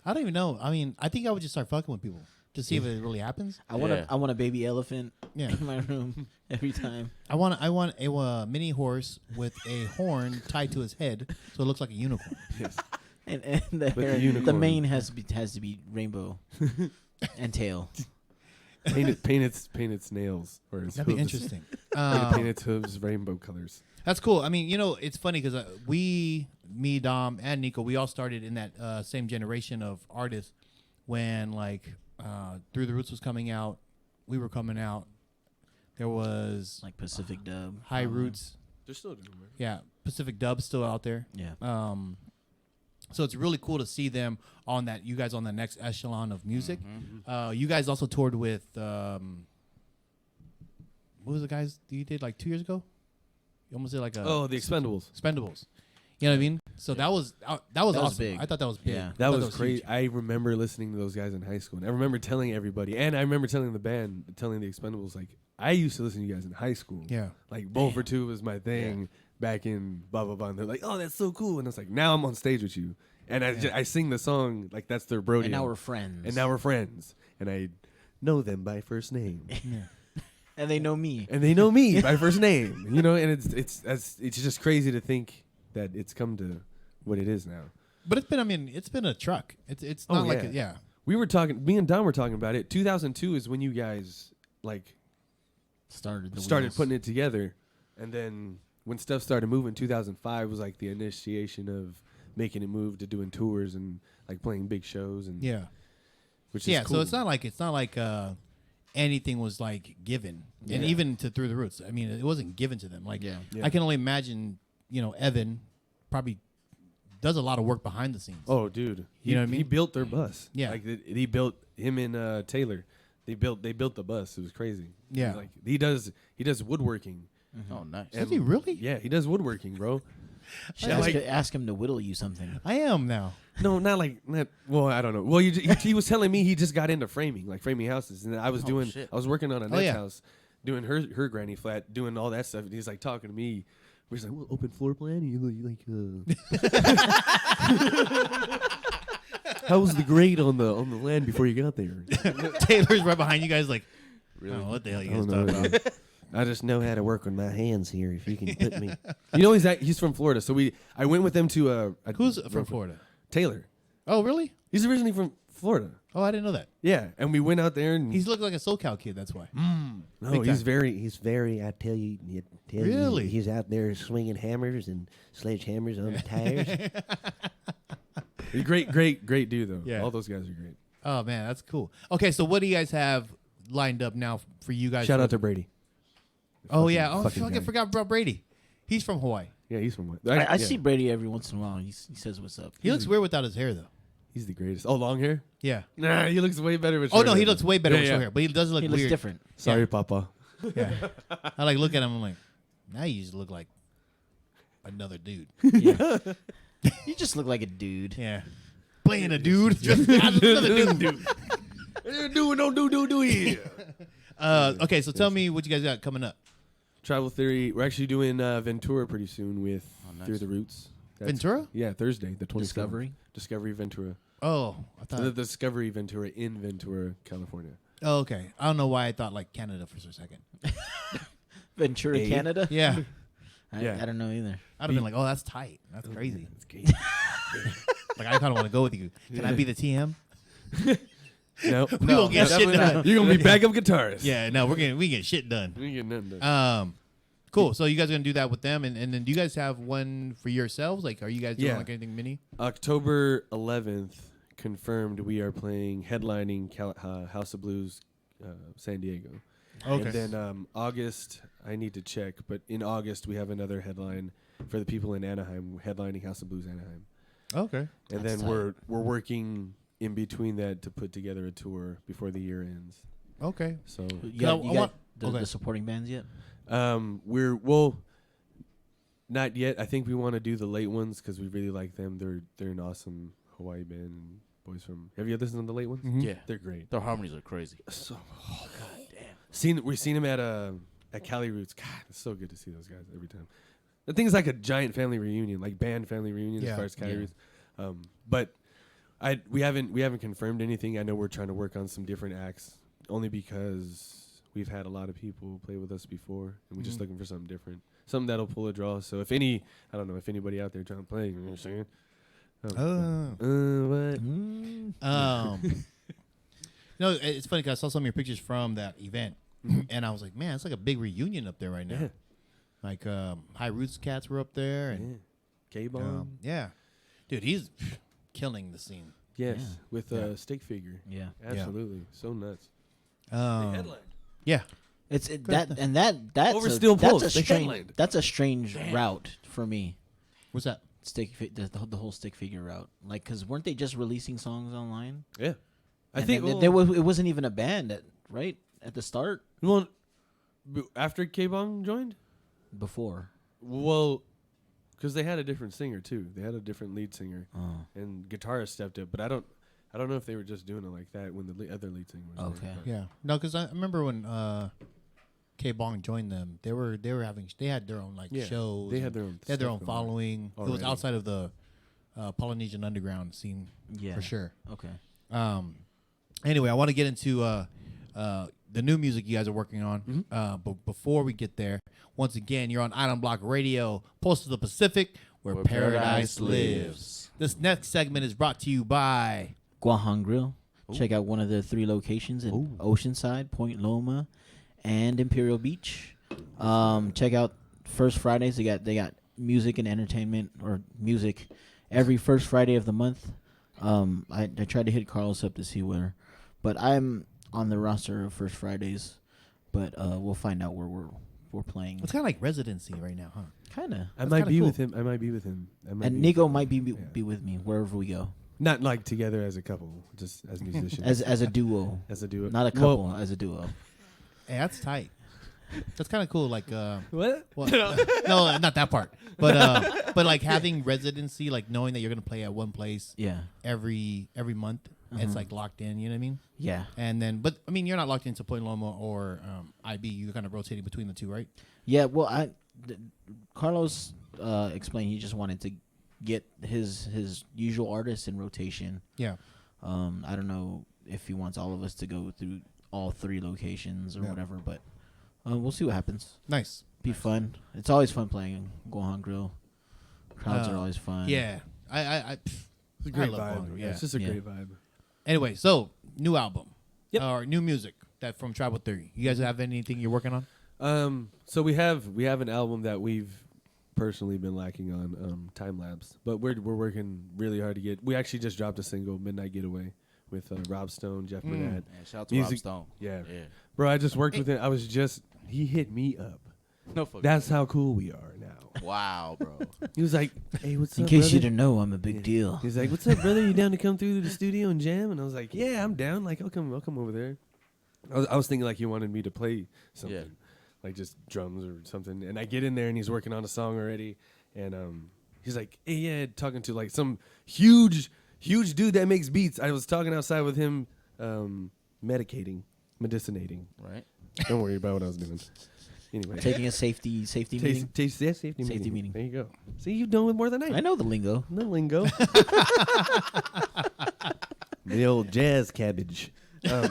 C: I don't even know. I mean, I think I would just start fucking with people to see if it really happens.
E: I want
B: Yeah.
E: I want a baby elephant
C: Yeah.
E: in my room every time.
C: I want a mini horse with a horn tied to his head, so it looks like a unicorn.
F: Yes.
E: And the
F: Like a
E: hair, the
F: unicorn.
E: mane has to be rainbow and tail.
F: paint its nails or his
C: That'd be
F: hooves.
C: interesting.
F: Paint its hooves rainbow colors.
C: That's cool. I mean, it's funny because me, Dom, and Nico, we all started in that same generation of artists when like Through the Roots was coming out. We were coming out. There was
E: Like Pacific Dub.
C: High
E: probably.
C: Roots.
F: They're still doing it.
C: Yeah, Pacific Dub's still out there.
E: Yeah.
C: So it's really cool to see them on that. You guys on the next echelon of music. You guys also toured with what was the guys you did like 2 years ago? You almost did like a
F: Oh, the Expendables.
C: Expendables. You know what I mean? So that was awesome.
E: big.
C: I thought that was big.
E: Yeah.
C: I
F: That
C: thought
F: was crazy.
C: huge.
F: I remember listening to those guys in high school, and I remember telling everybody, and I remember telling the band, telling the Expendables, like, I used to listen to you guys in high school.
C: Yeah.
F: Like, Bowl for Two was my thing back in blah, blah, blah. And they're like, oh, that's so cool. And it's like, now I'm on stage with you. And I sing the song like that's their Brody.
E: And now we're friends.
F: And now we're friends. And I know them by first name.
E: And they know me.
F: And they know me by first name. You know, and it's just crazy to think that it's come to what it is now.
C: But it's been a truck. It's
F: Oh,
C: not like
F: yeah. We were talking, me and Don were talking about it. 2002 is when you guys like
E: Started
F: putting it together. And then when stuff started moving, 2005 was like the initiation of making it move to doing tours and like playing big shows and
C: Yeah.
F: which is
C: Yeah,
F: cool.
C: so it's not like anything was like given. And
F: Yeah.
C: even to Through the Roots. I mean, it wasn't given to them. Like
E: Yeah.
F: Yeah.
C: I can only imagine, Evan probably does a lot of work behind the scenes.
F: Oh, dude,
C: You know what I
F: He
C: mean?
F: built their bus.
C: Yeah.
F: like he built him and Taylor. They built the bus. It was crazy.
C: Yeah.
F: like he does woodworking.
B: Oh, nice.
C: Does he really?
F: Yeah, he does woodworking, bro.
E: Should
F: Yeah,
E: ask him to whittle you something.
C: I am now.
F: No, not. Well, I don't know. Well, he was telling me he just got into framing houses, and I was
B: shit.
F: I was working on a next
C: yeah.
F: house, doing her granny flat, doing all that stuff. And he's like talking to me. He's like, well, open floor plan. You how was the grade on the land before you got there?
C: Taylor's right behind you guys like,
F: Really?
C: oh, what the hell you
F: I
C: guys
F: don't
C: talking
F: know.
C: about?
F: I just know how to work with my hands here. If you can put me, he's from Florida. So I went with them to a
C: Who's from Florida?
F: Taylor.
C: Oh, really?
F: He's originally from Florida.
C: Oh, I didn't know that.
F: Yeah, and we went out there and
C: He's looking like a SoCal kid, that's why.
F: no,
C: big
F: he's
C: time.
F: very. I tell you,
C: Really?
H: he's out there swinging hammers and sledgehammers on the tires.
F: He's great dude though.
C: Yeah.
F: All those guys are great.
C: Oh, man, that's cool. Okay, so what do you guys have lined up now for you guys?
F: Shout out to Brady.
C: Oh, yeah. Oh,
F: fucking
C: fucking
F: guy.
C: forgot about Brady. He's from Hawaii.
F: Yeah, he's from.
E: I
F: yeah.
E: see Brady every once in a while. He says what's up.
C: He looks weird without his hair, though.
F: He's the greatest. Oh, long hair?
C: Yeah.
F: Nah, he looks way better with.
C: Oh,
F: short
C: no,
F: hair.
C: he looks way better
F: Yeah,
C: with short
F: yeah.
C: hair, but he doesn't look
E: He
C: weird.
E: looks different.
F: Sorry,
C: Yeah.
F: Papa.
C: Yeah. I like look at him. I'm like, now you just look like another dude.
E: Yeah. You just look like a dude.
C: Yeah. Playing a dude. Just another dude.
F: Don't do here.
C: Okay, so tell me what you guys got coming up.
F: Travel Theory. We're actually doing Ventura pretty soon with
B: nice.
F: Through the Roots.
C: Ventura?
F: Yeah, Thursday, the 27th.
E: Discovery.
F: Ventura.
C: Oh, I
F: The
C: thought.
F: Discovery Ventura in Ventura, California.
C: Oh, okay. I don't know why I thought like Canada for a second.
E: Ventura,
F: Hey.
E: Canada.
C: Yeah.
F: Yeah.
E: I don't know either.
C: I'd have been like, oh, that's tight. That's crazy.
F: It's gay.
C: Like, I kind of want to go with you. Can I be the TM?
F: No,
C: We gonna get shit
F: definitely
C: done.
F: not. You're gonna be backup guitarist.
C: Yeah, no, we get shit done.
F: We get nothing done.
C: Cool. So you guys are gonna do that with them, and then do you guys have one for yourselves? Like, are you guys doing
F: Yeah.
C: like anything mini?
F: October 11th, confirmed. We are playing headlining House of Blues, San Diego.
C: Okay.
F: And then August, I need to check, but in August we have another headline for the people in Anaheim, headlining House of Blues Anaheim.
C: Okay.
F: And
E: That's
F: then we're working in between that to put together a tour before the year ends.
C: Okay.
F: So
E: You got,
C: I
E: you
C: want-
E: got the supporting bands yet?
F: We're not yet. I think we want to do the late ones because we really like them. They're an awesome Hawaii band. And boys from. Have you listened to the late ones?
B: Yeah,
F: They're great.
B: their harmonies are crazy.
F: So, god damn. We've seen them at Cali Roots. God, it's so good to see those guys every time. The thing is like a giant family reunion, like band family reunion as far as Cali Roots. But we haven't confirmed anything. I know we're trying to work on some different acts, only because we've had a lot of people play with us before, and we're just looking for something different, something that'll pull a draw. So I don't know if anybody out there trying to play, you know what I'm saying?
C: What? No, it's funny because I saw some of your pictures from that event, and I was like, man, it's like a big reunion up there right now.
F: Yeah.
C: Like High Roots cats were up there, and
F: K-Bomb.
C: yeah, dude, he's killing the scene.
F: Yes,
E: Yeah.
F: with a stick figure.
E: Yeah.
F: Absolutely. So nuts.
C: Yeah,
E: That's
F: Over Steel Pulse,
E: that's a
F: they
E: strange
F: headlined.
E: that's a strange route for me.
C: what's that?
E: The whole stick figure route, like, because weren't they just releasing songs online?
F: Yeah. I
E: And
F: think
E: there was, it wasn't even a band right at the start.
F: well, after K-Bong joined?
E: Before.
F: Well, because they had a different singer too. They had a different lead singer,
E: Oh.
F: and guitarist stepped up. But I don't know if they were just doing it like that when the other lead singer was there.
E: Okay.
F: But
C: Yeah, no, because I remember when K Bong joined them, they had their own shows.
F: They
C: and
F: had their own.
C: They had their
F: stuff
C: own
F: going on.
C: following. It was
F: Already.
C: outside of the Polynesian underground scene
E: Yeah.
C: for sure.
E: Okay.
C: Anyway, I want to get into the new music you guys are working on. But before we get there, once again, you're on Island Block Radio, Pulse of the Pacific, where paradise lives. This next segment is brought to you by
E: Guahan Grill. Check out one of their 3 locations in Oceanside, Point Loma, and Imperial Beach. Check out First Fridays. They got music and entertainment, or music every first Friday of the month. I tried to hit Carlos up to see where, but I'm on the roster of First Fridays. But we'll find out where we're playing.
C: it's kind of like residency right now, huh?
E: Kind of.
F: I might
C: kinda
F: be
C: cool.
F: with him. I might be with him.
E: And Nico might be with me wherever we go,
F: Not like together as a couple, just as musicians.
E: as a duo,
F: as a duo.
E: not a couple, as a duo.
C: Hey, that's tight. That's kind of cool. Like
F: What?
C: well, no, not that part. But like having residency, like knowing that you're gonna play at one place
E: Yeah.
C: every month. It's like locked in. You know what I mean?
E: Yeah.
C: And then, but I mean, you're not locked into Point Loma or IB. You're kind of rotating between the two, right?
E: Yeah. Well, Carlos explained he just wanted to get his usual artists in rotation.
C: Yeah.
E: I don't know if he wants all of us to go through all 3 locations or whatever, but we'll see what happens.
C: Nice.
E: Be fun. It's always fun playing Guahan Grill. Crowds are always fun.
C: Yeah.
F: It's a great
C: love
F: vibe.
C: Bongo, yeah.
F: It's just a
E: Yeah.
F: great vibe.
C: Anyway, so new album.
F: Yep.
C: Or new music that from Tribal Theory. You guys have anything you're working on?
F: So we have an album that we've personally been lacking on, Time Lapse, but we're working really hard to get. We actually just dropped a single, Midnight Getaway, with Rob Stone, Jeff Burnett.
B: Yeah, shout out to
F: Music-
B: Rob Stone.
F: Yeah.
B: Yeah.
F: Bro, I just worked with him. He hit me up.
B: No fucking.
F: That's how cool we are now.
B: Wow, bro.
F: He was like, "Hey, what's
E: In
F: up,
E: case
F: brother?"
E: you didn't know, I'm a big deal.
F: He's like, "What's up, brother? You down to come through to the studio and jam?" And I was like, "Yeah, I'm down. Like, I'll come over there." I was thinking like he wanted me to play something,
B: Yeah.
F: like just drums or something. And I get in there and he's working on a song already, and he's like, "Hey, yeah," talking to like some huge dude that makes beats. I was talking outside with him, medicinating.
B: Right.
F: Don't worry about what I was doing. Anyway,
E: Taking a safety meeting.
F: safety
E: meeting.
F: There you go. See, you know it more than I do.
E: I know the lingo.
F: The lingo. The old jazz cabbage. So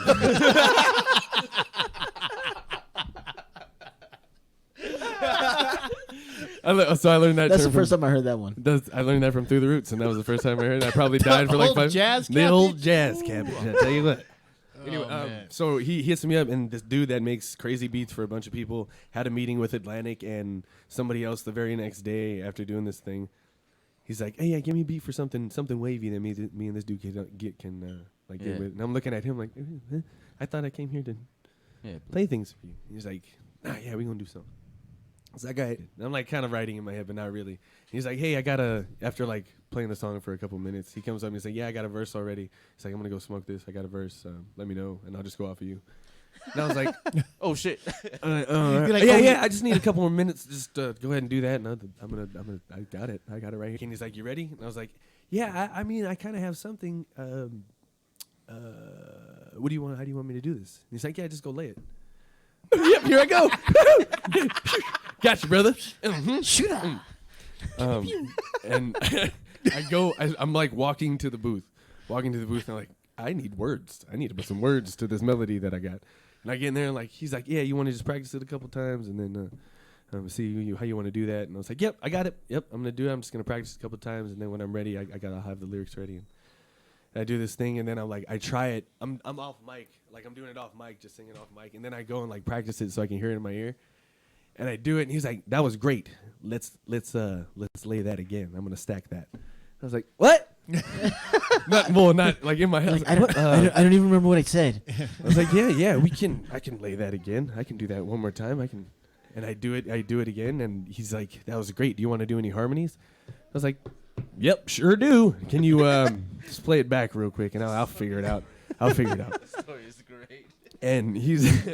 F: I learned that.
E: That's
F: term
E: the first
F: from,
E: time I heard that one.
F: I learned that from Through the Roots, and that was the first time I heard it. I probably died for like
C: old
F: 5.
C: jazz
F: The old
C: cabbage?
F: jazz cabbage. I tell you what. Anyway,
C: man.
F: so he hits me up, and this dude that makes crazy beats for a bunch of people had a meeting with Atlantic and somebody else the very next day after doing this thing. He's like, "Hey, yeah, give me a beat for something wavy that me and this dude can get
B: Yeah.
F: with." And I'm looking at him like, "I thought I came here to
B: Yeah.
F: play things for you." He's like, "Nah, yeah, we gonna do something." So I got, and I'm like kind of writing in my head, but not really. He's like, "Hey, I gotta," after like playing the song for a couple minutes, he comes up and he's like, "Yeah, I got a verse already." He's like, "I'm gonna go smoke this. I got a verse. Let me know, and I'll just go off of you." And I was like,
B: Oh shit.
C: like,
F: yeah,
C: oh,
F: yeah. I just need a couple more minutes. Just go ahead and do that. And I got it. I got it right here. And he's like, you ready? And I was like, yeah. I mean, I kind of have something. What do you want? How do you want me to do this? And he's like, yeah, just go lay it. Yep, here I go. Gotcha, brother.
E: Shoot up.
F: And I'm like walking to the booth, and I'm like, I need words. I need to put some words to this melody that I got. And I get in there and like, he's like, yeah, you want to just practice it a couple times and then see how you want to do that. And I was like, yep, I got it. Yep, I'm gonna do it. I'm just gonna practice a couple times, and then when I'm ready, I gotta have the lyrics ready. And I do this thing, and then I'm like, I try it. I'm off mic, like I'm doing it off mic, just singing off mic, and then I go and like practice it so I can hear it in my ear. And I do it, and he's like, "That was great. Let's lay that again. I'm gonna stack that." I was like, "What?" not like in my head.
E: Like, I don't even remember what I said.
F: I was like, "Yeah, I can lay that again. I can do that one more time. And I do it again." And he's like, "That was great. Do you want to do any harmonies?" I was like, "Yep, sure do. Can you just play it back real quick, and I'll figure it out.
B: The story is great.
F: And he's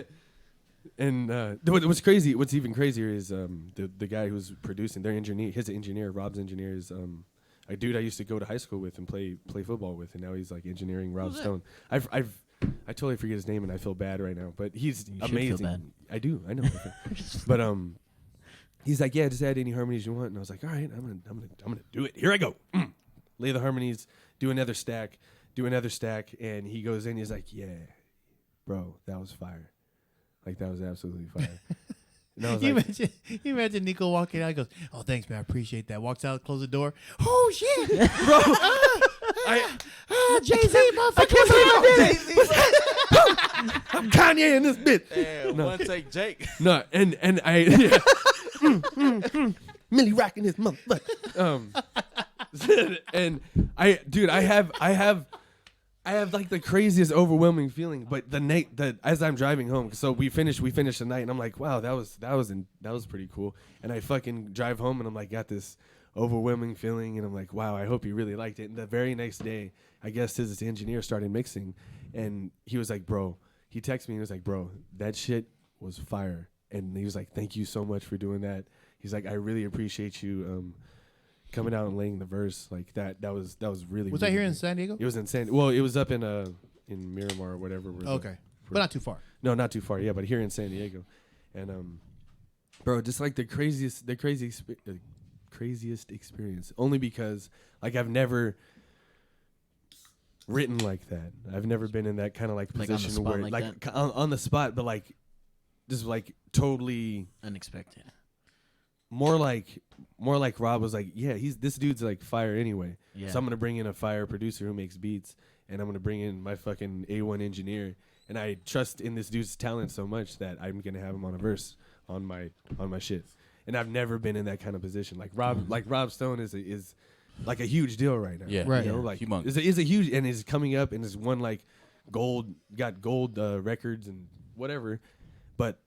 F: and what's crazy, what's even crazier is the guy who's producing their engineer, his engineer, Rob's engineer is a dude I used to go to high school with and play football with, and now he's like engineering Rob Stone. I totally forget his name and I feel bad right now, but he's
E: You should
F: amazing.
E: feel bad.
F: I do, I know. But he's like, yeah, just add any harmonies you want, and I was like, all right, I'm gonna do it. Here I go. Lay the harmonies, do another stack, and he goes in, he's like, yeah, bro, that was fire. Like, that was absolutely fire. And I was like,
C: you imagine Nico walking out. He goes, "Oh, thanks, man. I appreciate that." Walks out, close the door. Oh shit,
F: bro,
C: Jay-Z, motherfucker.
F: I'm Kanye in this bitch.
B: Damn, one take Jake.
F: No, and I Millie rocking this motherfucker. And I have like the craziest overwhelming feeling, but as I'm driving home, so we finished the night, and I'm like, wow, that was pretty cool. And I fucking drive home, and I'm like, got this overwhelming feeling, and I'm like, wow, I hope he really liked it. And the very next day, I guess his engineer started mixing, and he was like, bro, he texted me, and he was like, bro, that shit was fire. And he was like, thank you so much for doing that. He's like, I really appreciate you coming out and laying the verse like that. That was really.
C: Was
F: really
C: that here in
F: good.
C: San Diego?
F: It was in Well, it was up in Miramar or whatever.
C: Okay, but not too far.
F: No, not too far. Yeah, but here in San Diego, and bro, just like the craziest experience. Only because like I've never written like that. I've never been in that kind of like position
E: on the spot
F: where
E: like that?
F: on the spot, but like just like totally
E: Unexpected.
F: more like Rob was like, yeah, this dude's like fire anyway.
E: Yeah.
F: So I'm gonna bring in a fire producer who makes beats, and I'm gonna bring in my fucking A1 engineer, and I trust in this dude's talent so much that I'm gonna have him on a verse on my shit. And I've never been in that kind of position. Like Rob Stone is like a huge deal right now.
B: Yeah,
C: Right.
F: You know, like
B: humongous.
F: is a huge, and is coming up and is won like got gold records and whatever. But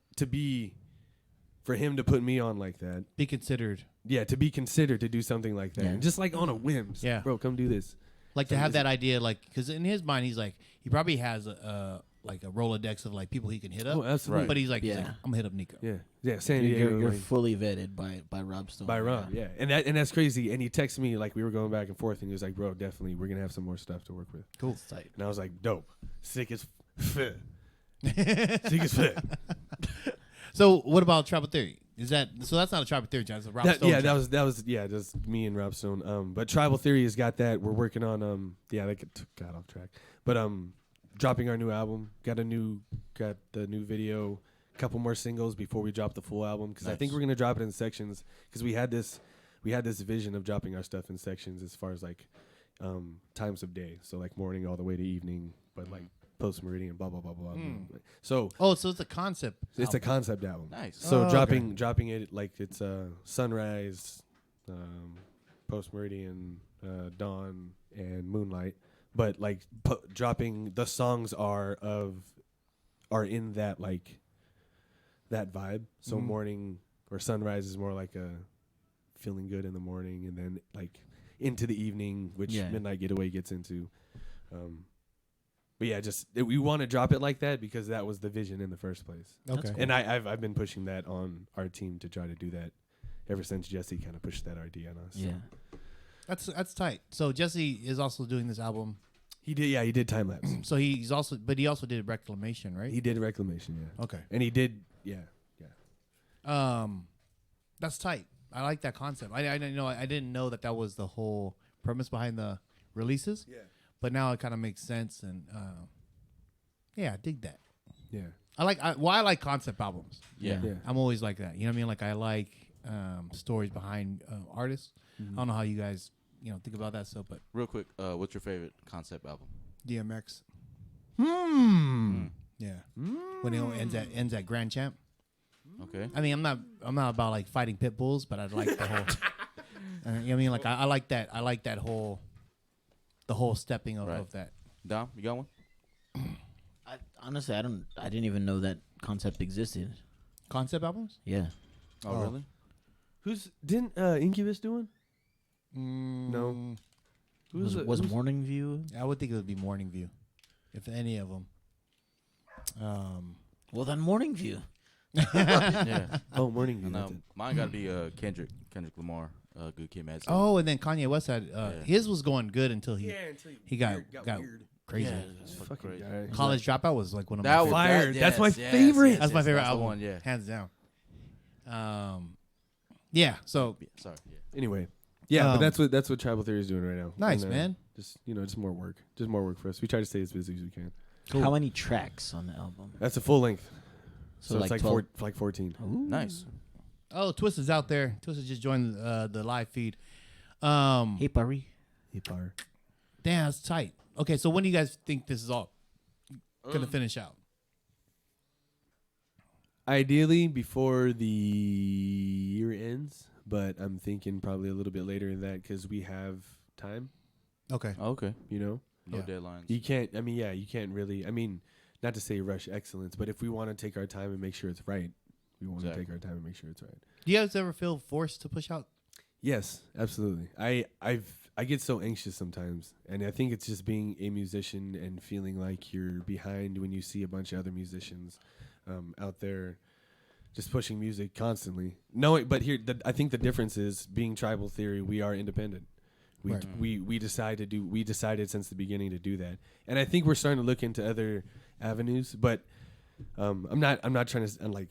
F: for him to put me on like that,
C: Be considered.
F: yeah, to be considered to do something like that,
E: Yeah.
F: and just like on a whim, just
C: Yeah.
F: like, bro, come do this.
C: Like to have that idea, like, because in his mind, he's like, he probably has a Rolodex of like people he can hit up.
F: Oh, absolutely.
C: But he's like,
E: Yeah.
C: I'm gonna hit up Nico.
F: Yeah, San Diego.
E: You're
F: like,
E: fully vetted by Rob Stone.
F: by Rob, yeah, and that's crazy. And he texted me like we were going back and forth, and he was like, "Bro, definitely, we're gonna have some more stuff to work with."
C: Cool.
E: That's tight.
F: And I was like, "Dope, sick as fit, sick as fit."
C: So what about Tribal Theory? So that's not a Tribal Theory, John. It's a Rob Stone.
F: Yeah,
C: track.
F: that was just me and Rob Stone. But Tribal Theory has got that. We're working on that got off track. But dropping our new album. Got the new video. Couple more singles before we drop the full album, because I think we're gonna drop it in sections, because we had this vision of dropping our stuff in sections as far as like times of day, so like morning all the way to evening, but like post meridian, blah blah blah blah. So
C: so it's a concept.
F: it's a concept album.
B: Nice.
F: So
C: okay.
F: dropping it like it's sunrise, post meridian, dawn, and moonlight. But like dropping the songs are in that like that vibe. So morning or sunrise is more like a feeling good in the morning, and then like into the evening, which Midnight Getaway gets into. But yeah, we want to drop it like that because that was the vision in the first place.
C: Okay.
F: And I've been pushing that on our team to try to do that ever since Jesse kind of pushed that idea on us.
E: Yeah.
C: That's tight. So Jesse is also doing this album.
F: He did. Yeah, he did time lapse.
C: So he also did Reclamation, right?
F: He did Reclamation. Yeah.
C: Okay.
F: And he did. Yeah.
C: That's tight. I like that concept. I didn't know that was the whole premise behind the releases.
F: Yeah.
C: But now it kind of makes sense, and I dig that.
F: Yeah.
C: I like concept albums.
B: Yeah.
F: Yeah.
C: I'm always like that. You know what I mean? Like I like stories behind artists. I don't know how you guys think about that stuff, but
B: Real quick, what's your favorite concept album?
C: DMX. Yeah. When it ends at Grand Champ.
B: Okay.
C: I mean, I'm not about like fighting pit bulls, but I like the whole. You know what I mean? Like I like that. I like that whole. The whole stepping of,
B: Right.
C: of that.
B: Dom, you got one?
E: Honestly, I didn't even know that concept existed.
C: Concept albums?
E: Yeah.
B: Oh, really?
F: Didn't Incubus do one?
C: No.
E: Was Morning View?
C: I would think it would be Morning View, if any of them.
E: Well, then Morning View.
B: Yeah.
F: Oh, Morning View.
B: And,
F: that's it.
B: mine got to be Kendrick Lamar, Good Kid, Mad City.
C: Oh, and then Kanye West had his was going good until he
F: until
C: he got crazy.
B: Yeah, it's fucking
F: Fucking
B: crazy.
F: guy.
C: College Dropout was like one of my
B: That
C: favorite.
B: was
F: Fire.
B: that-
F: That's my
B: yes,
F: favorite.
B: yes,
C: That's my
B: yes,
C: favorite
B: that's the
C: album.
B: one, yeah.
C: Hands down. Yeah. So
B: Yeah, sorry. Yeah.
F: Anyway, yeah,
C: Um,
F: but that's what Tribal Theory is doing right now.
C: nice,
F: And,
C: man.
F: Just more work, for us. We try to stay as busy as we can.
C: Cool.
E: How many tracks on the album?
F: That's a full length, so
E: So
F: it's
E: like
F: like
E: 12?
F: 14.
B: Nice.
C: Oh, Twist is out there. Twist has just joined the live feed.
E: Hey, Barry.
F: Hip bar.
C: Damn, that's tight. Okay, so when do you guys think this is all gonna finish out?
F: Ideally before the year ends, but I'm thinking probably a little bit later than that because we have time.
C: Okay.
B: Okay.
F: You know,
B: No
C: Yeah.
B: deadlines.
F: you can't. I mean, yeah, you can't really. I mean, not to say rush excellence, but if we want to take our time and make sure it's right, we want
B: Exactly.
F: to take our time and make sure it's right.
C: Do you guys ever feel forced to push out?
F: Yes, absolutely. I get so anxious sometimes, and I think it's just being a musician and feeling like you're behind when you see a bunch of other musicians out there just pushing music constantly. No, but here I think the difference is being Tribal Theory. We are independent.
C: Right.
F: We decided since the beginning to do that, and I think we're starting to look into other avenues. But I'm not trying to like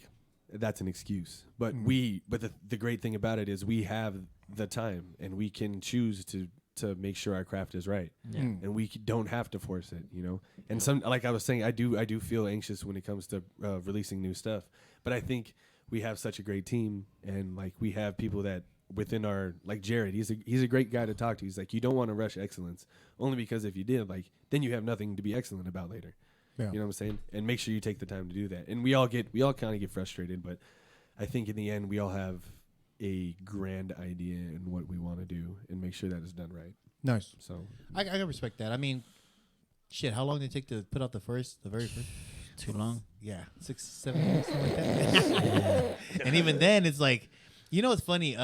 F: that's an excuse. But the great thing about it is we have the time and we can choose to make sure our craft is right, and we don't have to force it, you know. And some, like I was saying, I do feel anxious when it comes to releasing new stuff. But I think we have such a great team, and like we have people that within our, like Jared, he's a great guy to talk to. He's like, you don't want to rush excellence, only because if you did, like, then you have nothing to be excellent about later.
C: Yeah.
F: You know what I'm saying? And make sure you take the time to do that. And we all kind of get frustrated, but I think in the end we all have a grand idea in what we want to do and make sure that is done right.
C: Nice.
F: So
C: I can respect that. I mean, shit, how long did it take to put out the very first?
E: Too long.
C: Yeah, 6, 7 years, something like that. And even then, it's like, you know, it's funny.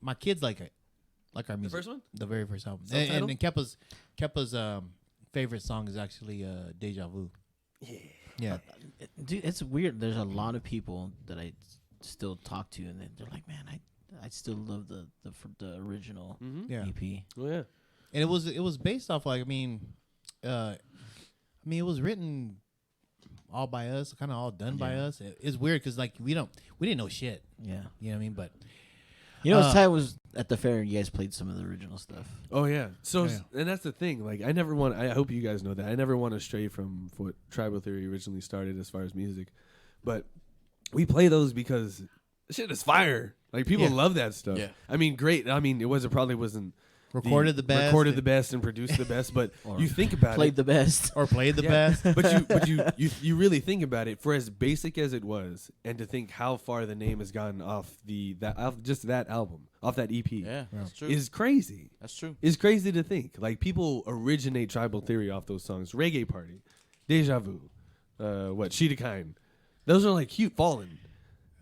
C: My kids like it, like our music.
F: first one?
C: The very first album.
F: Self-titled?
C: And Keppa's favorite song is actually Deja Vu. Yeah.
E: Dude, it's weird. There's a lot of people that I still talk to, and they're like, "Man, I still love the original
C: Yeah.
E: EP."
F: well, yeah.
C: And it was based off like it was written all by us, kind of all done by us. It's weird because like we didn't know shit.
E: Yeah.
C: You know what I mean? But
E: You know, what's tight was at the fair. You guys played some of the original stuff.
F: Oh yeah. So
C: Yeah.
F: and that's the thing. Like I hope you guys know that I never want to stray from what Tribal Theory originally started as far as music, but we play those because shit is fire. Like people
C: Yeah.
F: love that stuff.
B: Yeah.
F: I mean, great. I mean, it probably wasn't
C: recorded the best,
F: recorded the best, and produced the best. But you think about
E: Played
F: it,
E: the best.
C: or played the
F: Yeah.
C: best.
F: but you really think about it, for as basic as it was, and to think how far the name has gotten off that album, off that EP,
B: Yeah, that's true.
F: is crazy.
B: That's true.
F: It's crazy to think. Like people originate Tribal Theory off those songs. Reggae Party, Deja Vu, Sheeta Kind. Those are like cute fallen.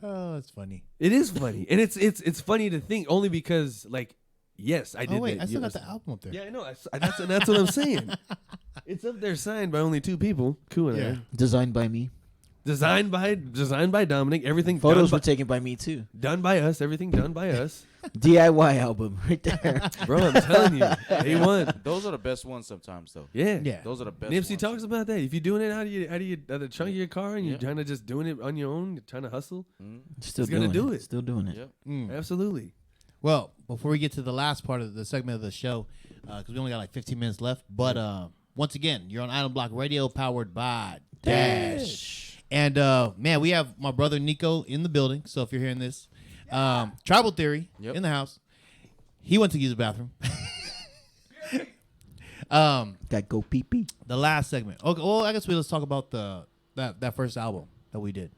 C: Oh, that's funny.
F: It is funny, and it's funny to think only because like Yes, I did.
C: Oh wait,
F: that.
C: I still got
F: Yes.
C: the album up there.
F: Yeah, I know. That's what I'm saying. It's up there, signed by only 2 people. Cool.
C: Yeah.
E: Designed by me.
F: Designed by Dominic. Everything
E: Photos
F: done
E: were taken by me too.
F: done by us. Everything done by us.
E: DIY album right there.
F: Bro, I'm telling you, A1.
B: Those are the best ones sometimes, though.
F: Yeah,
C: Yeah.
B: Those are the best
F: Nipsey
B: ones.
F: talks about that. If you're doing it out of the trunk of your car and you're
B: Yeah.
F: trying to just doing it on your own, you're trying to hustle.
E: Still
F: He's gonna
E: doing
F: do it.
E: Still doing it.
B: Yep.
C: Mm.
F: Absolutely.
C: Well, before we get to the last part of the segment of the show, because we only got like 15 minutes left, but once again, you're on Island Block Radio, powered by Dash. And man, we have my brother Nico in the building. So if you're hearing this, Tribal Theory
B: Yep.
C: in the house. He went to use the bathroom.
E: Got go pee pee.
C: The last segment. Okay, well, I guess let's talk about that first album that we did.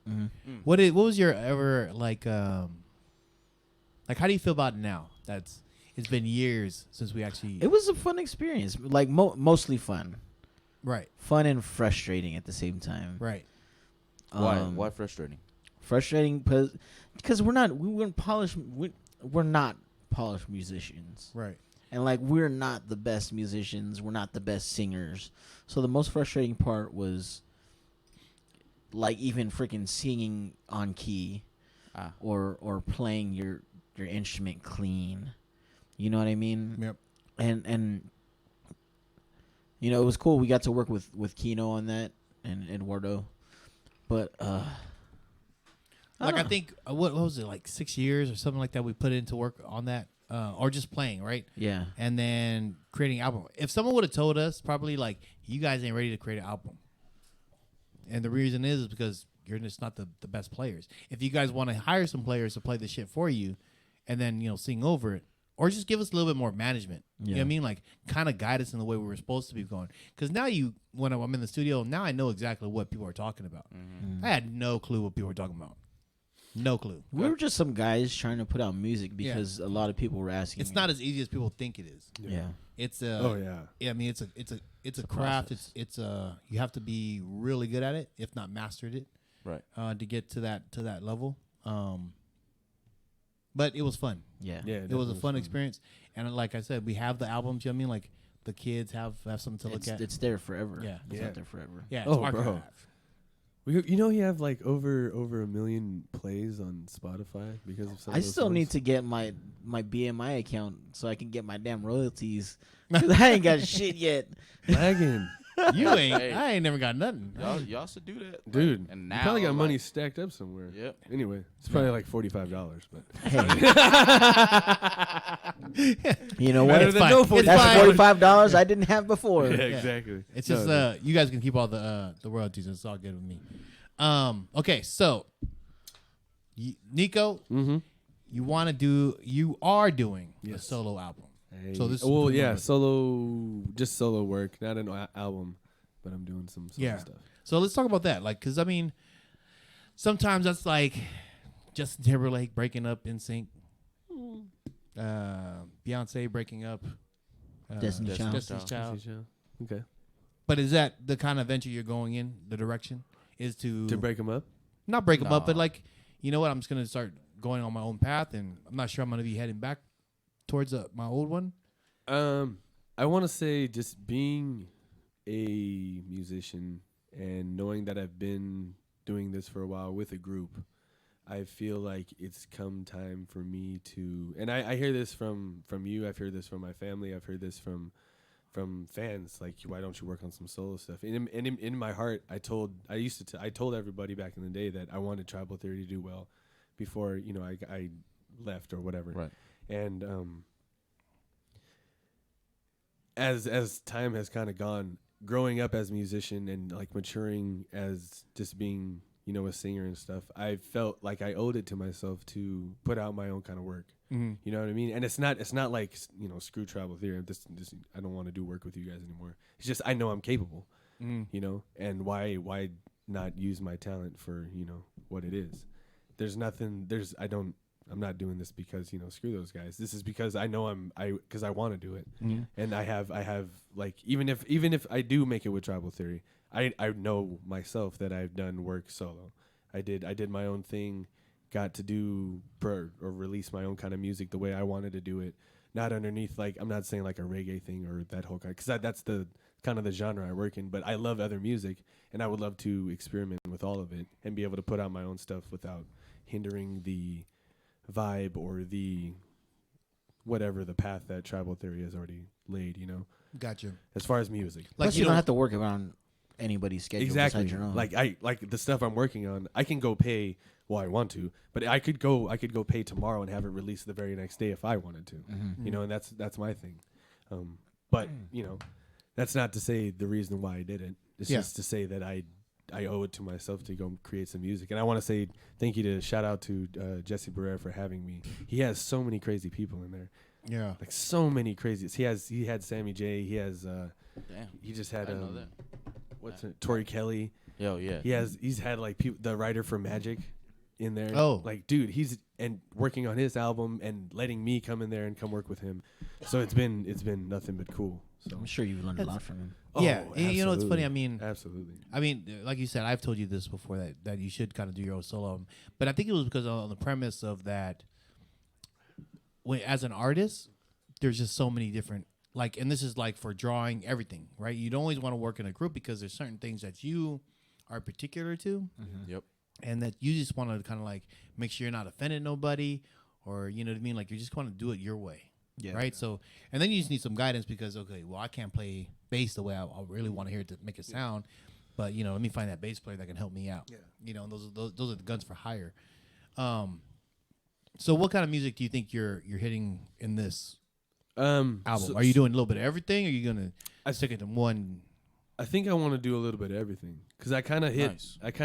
C: What was your ever like how do you feel about it now? It's been years since we actually
E: It was a fun experience. Like mostly fun.
C: right.
E: Fun and frustrating at the same time.
C: Right.
B: Why frustrating?
E: Frustrating because we're not polished musicians.
C: Right.
E: And like we're not the best musicians, we're not the best singers. So the most frustrating part was like even freaking singing on key or playing your instrument clean. You know what I mean?
C: Yep.
E: And you know, it was cool. We got to work with Kino on that and Eduardo. But
C: I think what was it, like 6 years or something like that we put into work on that, or just playing, right?
E: yeah.
C: And then creating an album. If someone would have told us, probably like, you guys ain't ready to create an album, and the reason is because you're just not the best players. If you guys want to hire some players to play the shit for you, and then sing over it, or just give us a little bit more management. You know what I mean? Like, kind of guide us in the way we were supposed to be going. Because now when I'm in the studio, now I know exactly what people are talking about. I had no clue what people were talking about. No clue.
E: We were just some guys trying to put out music because a lot of people were asking.
C: It's not as easy as people think it is.
E: Yeah.
C: It's
F: Oh yeah.
C: I mean, it's a craft. It's you have to be really good at it, if not mastered it,
B: Right.
C: to get to that level. But it was fun.
E: Yeah.
F: Yeah.
C: It was a fun experience, and like I said, we have the albums. You know what I mean? Like the kids have something to look at.
E: It's there forever.
C: Yeah.
E: It's
F: Yeah.
E: out there forever.
C: Yeah, it's
F: Oh,
C: archived.
F: bro. You know, you have like over 1 million plays on Spotify because of some.
E: I
F: of those
E: still need
F: songs.
E: to get my BMI account so I can get my damn royalties. 'Cause I ain't got shit yet.
F: lagging,
C: You ain't.
B: Hey.
C: I ain't never got nothing.
B: Y'all should do that,
F: dude.
B: Like, and
F: you
B: now
F: probably got
B: like,
F: money stacked up somewhere.
B: Yep.
F: Anyway, it's probably like $45, but
E: Hey. You know what?
F: Better
C: It's
F: than
C: fine.
F: no
C: It's
F: $45.
E: That's
C: fine.
E: $45 I didn't have before.
F: yeah, exactly.
C: It's just you guys can keep all the royalties. It's all good with me. Okay, so Nico, you are doing a
F: Yes.
C: solo album.
F: Hey.
C: So this is
F: well,
C: pretty
F: yeah,
C: much-
F: just solo work, not an album, but I'm doing some solo
C: Yeah.
F: stuff.
C: So let's talk about that. Like, because I mean, sometimes that's like Justin Timberlake breaking up in sync, Beyonce breaking up,
E: Destiny's Child.
C: Destiny's Child.
F: Okay.
C: But is that the kind of venture you're going in? The direction is to
F: To break them up.
C: not break them up, but
B: No.
C: like, you know what? I'm just gonna start going on my own path, and I'm not sure I'm gonna be heading back towards my old one.
F: I want to say just being a musician and knowing that I've been doing this for a while with a group, I feel like it's come time for me to, and I hear this from you, I've heard this from my family, I've heard this from fans, like, why don't you work on some solo stuff? And in my heart, I told everybody back in the day that I wanted Tribal Theory to do well before, I left or whatever.
B: Right.
F: And as time has kind of gone, growing up as a musician and like maturing as just being, a singer and stuff, I felt like I owed it to myself to put out my own kind of work.
C: Mm-hmm.
F: You know what I mean? And it's not like, screw Tribal Theory. This I don't want to do work with you guys anymore. It's just I know I'm capable. And why not use my talent for, what it is? I'm not doing this because, screw those guys. This is because I know because I want to do it. And I have like, even if I do make it with Tribal Theory, I know myself that I've done work solo. I did my own thing, got to do or release my own kind of music the way I wanted to do it. not underneath like I'm not saying like a reggae thing or that whole kind, because that's the kind of the genre I work in. But I love other music, and I would love to experiment with all of it and be able to put out my own stuff without hindering the vibe or the whatever the path that tribal theory has already laid.
C: Gotcha.
F: As far as music.
C: Like
E: Plus, you don't have to work around anybody's schedule
F: Exactly.
E: besides your own.
F: Like the stuff I'm working on, I can go pay. Well, I want to, but I could go pay tomorrow and have it released the very next day if I wanted to. And that's my thing. But that's not to say the reason why I did it. It's just to say that I owe it to myself to go create some music. And I want to say thank you shout out to Jesse Barrera for having me. He has so many crazy people in there.
C: Yeah.
F: Like so many crazies. He had Sammy J. He has he just had
B: I didn't know that.
F: what's it? Tori Kelly.
B: Yo, yeah.
F: He's had like the writer for Magic in there.
C: Oh.
F: Like dude, he's working on his album and letting me come in there and come work with him. So it's been nothing but cool. So
E: I'm sure you've learned a lot from him.
C: Yeah,
F: Oh,
C: and you know it's funny.
F: absolutely.
C: I mean, like you said, I've told you this before that you should kind of do your own solo album. But I think it was because on the premise of that, as an artist, there's just so many different and this is like for drawing everything, right? You don't always want to work in a group because there's certain things that you are particular to,
B: Yep.
C: and that you just want to kind of like make sure you're not offending nobody, or you know what I mean. Like you just want to do it your way.
E: Yeah.
C: Right. So, and then you just need some guidance because, okay, well, I can't play bass the way I really want to hear it to make it sound, but let me find that bass player that can help me out. Yeah. And those are the guns for hire. So what kind of music do you think you're hitting in this album? Are you doing a little bit of everything? Or are you gonna stick it in one?
F: I think I want to do a little bit of everything because I kind of hit
B: Nice.
F: like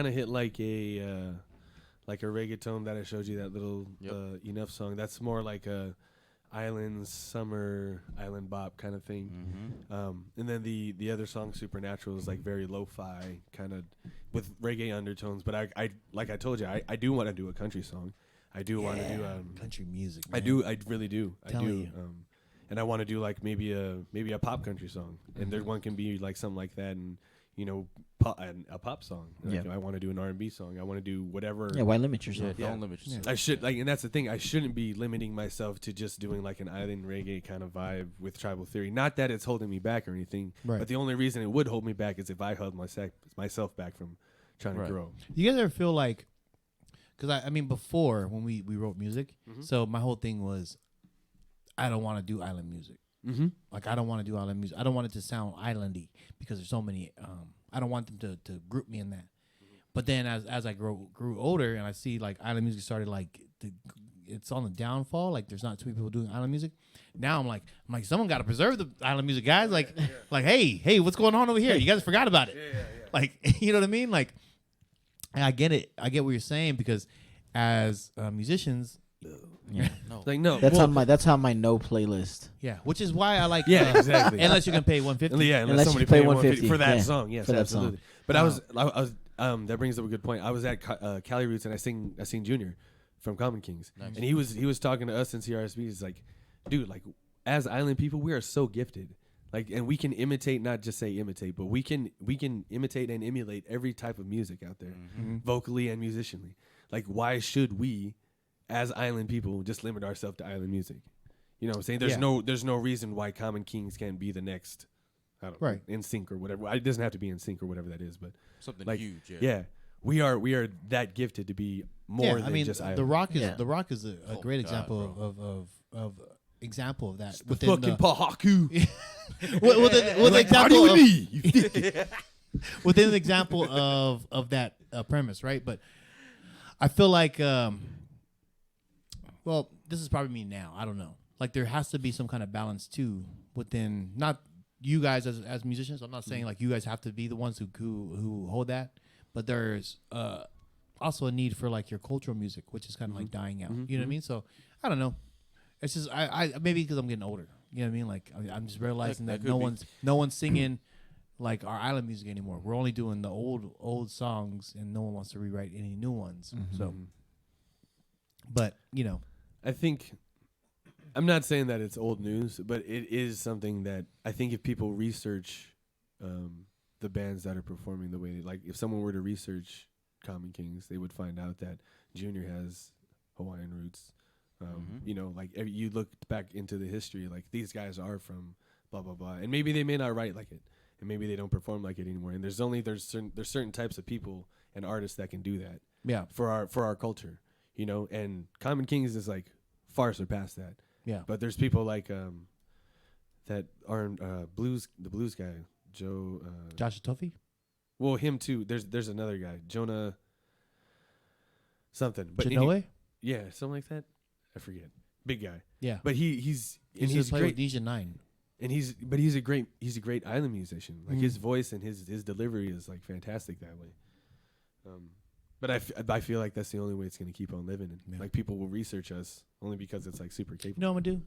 F: a reggaeton that I showed you, that little Enough song. That's more like a summer island bop kind of thing. And then the other song, Supernatural, is like very lo-fi kind of with reggae undertones. But I like I told you, I do want to do a country song. I do want to do
C: Country music.
F: I
C: man.
F: do. I really do.
C: Telling
F: I do.
C: you.
F: And I want to do like maybe a pop country song, and there one can be like something like that, and a pop song. Like, I want to do an R&B song. I want to do whatever.
E: Yeah, why limit yourself?
B: Yeah, don't limit yourself.
F: I should and that's the thing. I shouldn't be limiting myself to just doing like an island reggae kind of vibe with tribal theory. Not that it's holding me back or anything,
C: Right.
F: but the only reason it would hold me back is if I held myself back from trying to grow.
C: You guys ever feel like, because I mean, before when we wrote music, so my whole thing was, I don't want to do island music. Like I don't want to do island music. I don't want it to sound islandy because there's so many. I don't want them to group me in that. But then as I grew older and I see like island music started it's on the downfall. Like there's not too many people doing island music. Now I'm like someone got to preserve the island music, guys. Like hey, what's going on over here? You guys forgot about it. Like you know what I mean? Like I get it. I get what you're saying because as musicians.
E: Yeah.
B: No.
F: Like no,
E: That's on my no playlist.
C: Yeah, which is why I like.
F: exactly.
C: Unless you can pay $150.
F: Yeah,
E: Unless
F: somebody
E: you pay
F: paid
E: $150
F: for that
E: yeah,
F: song. Yes,
E: for that
F: absolutely.
E: song.
F: But I was that brings up a good point. I was at Cali Roots and I sing Junior from Common Kings, and he was talking to us in CRSB. He's like, dude, like as island people, we are so gifted. Like, and we can imitate, not just say imitate, but we can imitate and emulate every type of music out there, vocally and musicianly. Like, why should we, as island people, just limit ourselves to island music? You know what I'm saying? There's no reason why Common Kings can't be the next, I don't know, in sync or whatever. It doesn't have to be in sync or whatever that is, but
B: Something
F: like,
B: huge.
F: yeah, we are that gifted to be more than just island.
C: The Rock is a great example of example of that.
F: The fucking Pahaku.
C: With
F: Like, how do you need?
C: within the example of that premise, right? But I feel like, well, this is probably me now. I don't know. Like there has to be some kind of balance too within not you guys as musicians. I'm not saying like you guys have to be the ones who hold that, but there's also a need for like your cultural music, which is kind of like dying out. You know what I mean? So I don't know. It's just I maybe because I'm getting older. You know what I mean? Like I'm just realizing that no one's singing like our island music anymore. We're only doing the old songs, and no one wants to rewrite any new ones. So, but
F: I think I'm not saying that it's old news, but it is something that I think if people research the bands that are performing the way, like if someone were to research Common Kings, they would find out that Junior has Hawaiian roots, You know, like you look back into the history, like these guys are from blah blah blah, and maybe they may not write like it, and maybe they don't perform like it anymore. And there's certain types of people and artists that can do that.
C: Yeah.
F: For our culture, you know, and Common Kings is like far surpassed that.
C: Yeah.
F: But there's people like that aren't the blues guy, Joe
C: Josh Tuffy?
F: well, him too. There's another guy, Jonah something. But
C: Genoa?
F: yeah, something like that. I forget. Big guy.
C: Yeah.
F: But he's
C: He's
F: great.
C: with Deja 9.
F: And he's a great island musician. Like his voice and his delivery is like fantastic that way. But I feel like that's the only way it's gonna keep on living. And like people will research us only because it's like super capable.
C: You know what I'm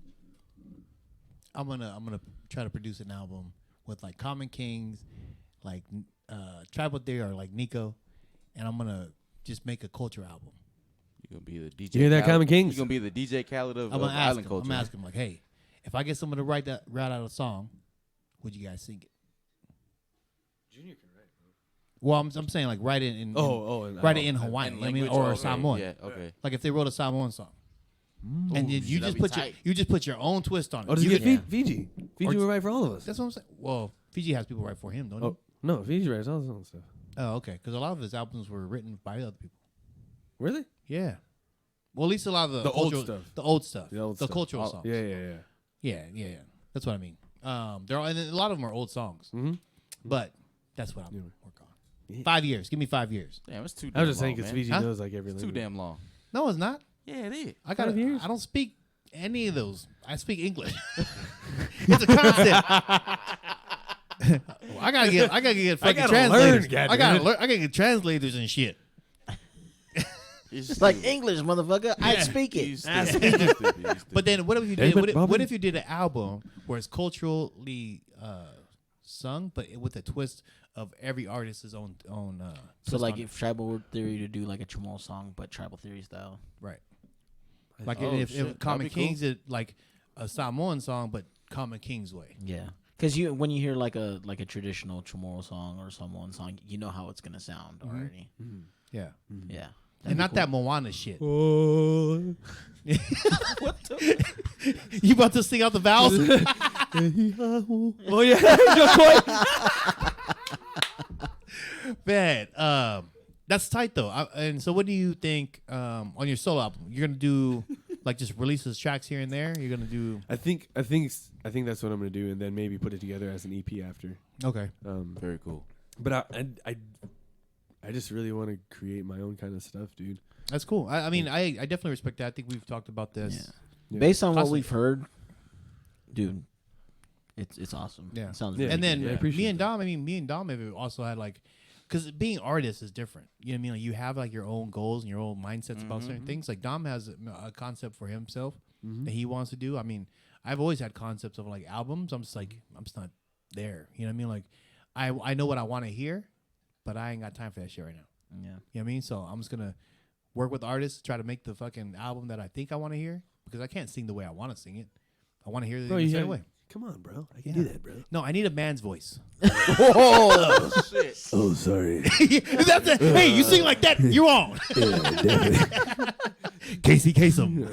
C: gonna do? I'm gonna try to produce an album with like Common Kings, like Tribal Theory or like Nico, and I'm gonna just make a culture album.
B: You're gonna be the DJ.
F: You hear that,
B: Khaled.
F: Common Kings?
B: You're gonna be the DJ Khaled of
C: I'm gonna ask
B: island
C: him.
B: culture.
C: I'm gonna ask him like, hey, if I get someone to write out a song, would you guys sing it?
F: Junior can write.
C: Well, I'm saying like write it in write it in Hawaiian,
B: And
C: I mean,
B: language,
C: or
B: okay.
C: Samoan.
B: Yeah, okay.
C: Like if they wrote a Samoan song, and then you
B: that'd
C: just
B: be
C: you just put your own twist on it.
F: Oh, does
C: You
F: he
C: could-
F: get Fiji? Fiji
C: Or-
F: will write for all of us.
C: That's what I'm saying. Well, Fiji has people write for him, don't
F: Oh no, Fiji writes all his own stuff.
C: he? Oh, okay. Because a lot of his albums were written by other people.
F: Really?
C: Yeah. Well, at least a lot of
F: The old
C: cultural-
F: stuff.
C: The old stuff.
F: The old
C: the
F: stuff.
C: cultural
F: Oh,
C: songs.
F: Yeah.
C: Yeah. That's what I mean. And a lot of them are old songs.
F: Mm-hmm.
C: But that's what I'm
F: Yeah.
C: working on. 5 years. Give me 5 years.
B: Damn, it's too.
F: I
B: Damn
F: was just saying
B: long,
F: because
B: man.
F: Fiji
C: Huh?
F: knows like every
B: It's too
F: language.
B: damn long.
C: No, it's not.
B: Yeah, it is.
C: I got
F: 5 years?
C: I don't speak any of those. I speak English. It's a concept. I gotta get fucking
F: gotta
C: translators.
F: learn,
C: I gotta learn. I gotta get translators and shit.
E: It's like English, motherfucker. I speak it.
C: But then what if you
F: David
C: did?
F: Bobbin?
C: What if you did an album where it's culturally sung, but with a twist of every artist's own.
E: So
C: twist
E: like
C: on it?
E: if Tribal Theory to do like a Chamorro song, but Tribal Theory style.
C: Right. Like
B: Oh,
C: if
B: shit. That'd
C: Common
B: be cool.
C: Kings did like a Samoan song, but Common King's way.
E: Yeah. Because when you hear like a traditional Chamorro song or Samoan song, you know how it's gonna sound already.
C: Yeah.
E: Yeah.
C: And not that Moana shit.
F: Oh.
C: You about to sing out the vowels?
F: Oh yeah.
C: Man, that's tight though. And so, what do you think on your solo album? You're gonna do like just release those tracks here and there. You're gonna do
F: I think that's what I'm gonna do, and then maybe put it together as an EP after.
C: okay.
B: Very cool.
F: But I just really want to create my own kind of stuff, dude.
C: That's cool. I mean, I definitely respect that. I think we've talked about this.
E: Yeah.
F: Yeah.
E: Based on what
C: Constantly.
E: we've heard, dude, it's awesome.
C: Yeah.
E: It sounds
F: Yeah.
E: really
C: And then
E: good.
F: I appreciate
C: me and Dom. I mean, me and Dom have also had like, because being artists is different. You know what I mean? Like you have like your own goals and your own mindsets about certain things. Like Dom has a concept for himself that he wants to do. I mean, I've always had concepts of like albums. I'm just not there. You know what I mean? Like I know what I want to hear, but I ain't got time for that shit right now.
E: Yeah.
C: You know what I mean? So I'm just gonna work with artists, try to make the fucking album that I think I want to hear because I can't sing the way I want to sing it. I want to hear it
F: Bro,
C: the
F: you
C: same
F: gotta-
C: way.
H: Come on, bro. I can
C: Yeah.
H: do that, bro.
C: No, I need a man's voice.
H: Oh, sorry.
C: That's it. Hey, you sing like that, you're on.
H: Yeah, definitely.
C: Casey Kasem.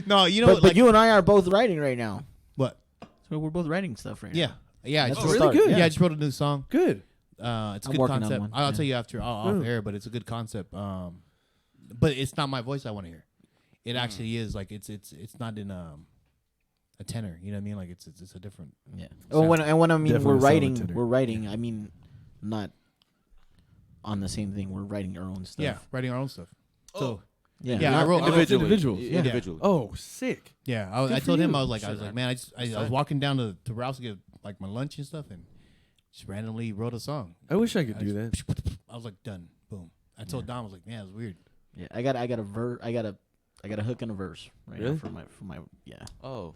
C: No, you know
E: But
C: like
E: you and I are both writing right now.
C: what?
E: So we're both writing stuff right now.
C: Yeah. I
E: That's
C: just
E: the
C: wrote,
E: start,
C: yeah,
E: yeah.
C: I just wrote a new song.
F: Good.
C: It's a
E: I'm
C: good
E: working on
C: concept.
E: one,
C: I'll
E: yeah.
C: tell you after off air, but it's a good concept. But it's not my voice I want to hear. It actually is like it's not in a tenor. You know what I mean? Like it's a different.
E: Yeah. Oh, when I mean
F: Definitely
E: we're
F: solid tenor.
E: writing. I mean, not on the same thing. We're writing our own stuff.
C: Yeah, writing our own stuff. So
E: Yeah.
C: yeah, I wrote.
F: Individually.
B: Individuals.
C: Yeah.
B: Individually.
F: Oh, sick.
C: Yeah,
F: Good
C: I
F: for
C: told him
F: you.
C: I was like, man, I was walking down to Ralph's to get like my lunch and stuff, and just randomly wrote a song.
F: I wish I could do that.
C: I was like, done, boom. I told Don, I was like, man, it was weird.
E: Yeah. I got a hook and a verse right
F: Really?
E: now for my yeah.
B: Oh,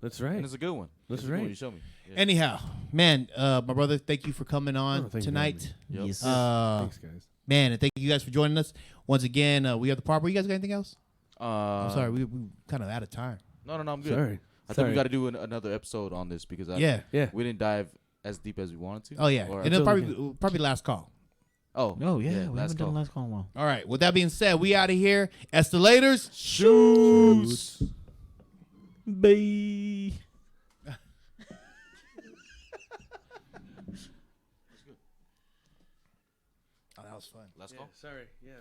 F: That's right.
B: and it's a good one.
F: That's
B: It's a good one.
F: right.
B: You show me. Yeah.
C: Anyhow, man, my brother, thank you for coming on
F: Oh, thank you for
C: tonight.
B: Yep.
E: Yes.
F: Thanks, guys.
C: Man, and thank you guys for joining us once again. We are the ParBar. You guys got anything else? I'm sorry, we kind of out of time.
B: No, I'm good.
F: Sorry.
B: I think we got to do another episode on this because
C: Yeah.
F: Yeah.
B: we didn't dive as deep as we wanted to.
C: Oh yeah,
B: Or
C: and it'll
F: until we
C: probably last call.
B: Oh,
E: Oh yeah, we
B: last
E: haven't done
B: call.
E: last call in a while.
C: All right. With that being said, we out of here. Estelators.
B: Shoots.
E: Bye.
C: Oh, that was fun.
B: Last call.
F: Sorry. Yeah.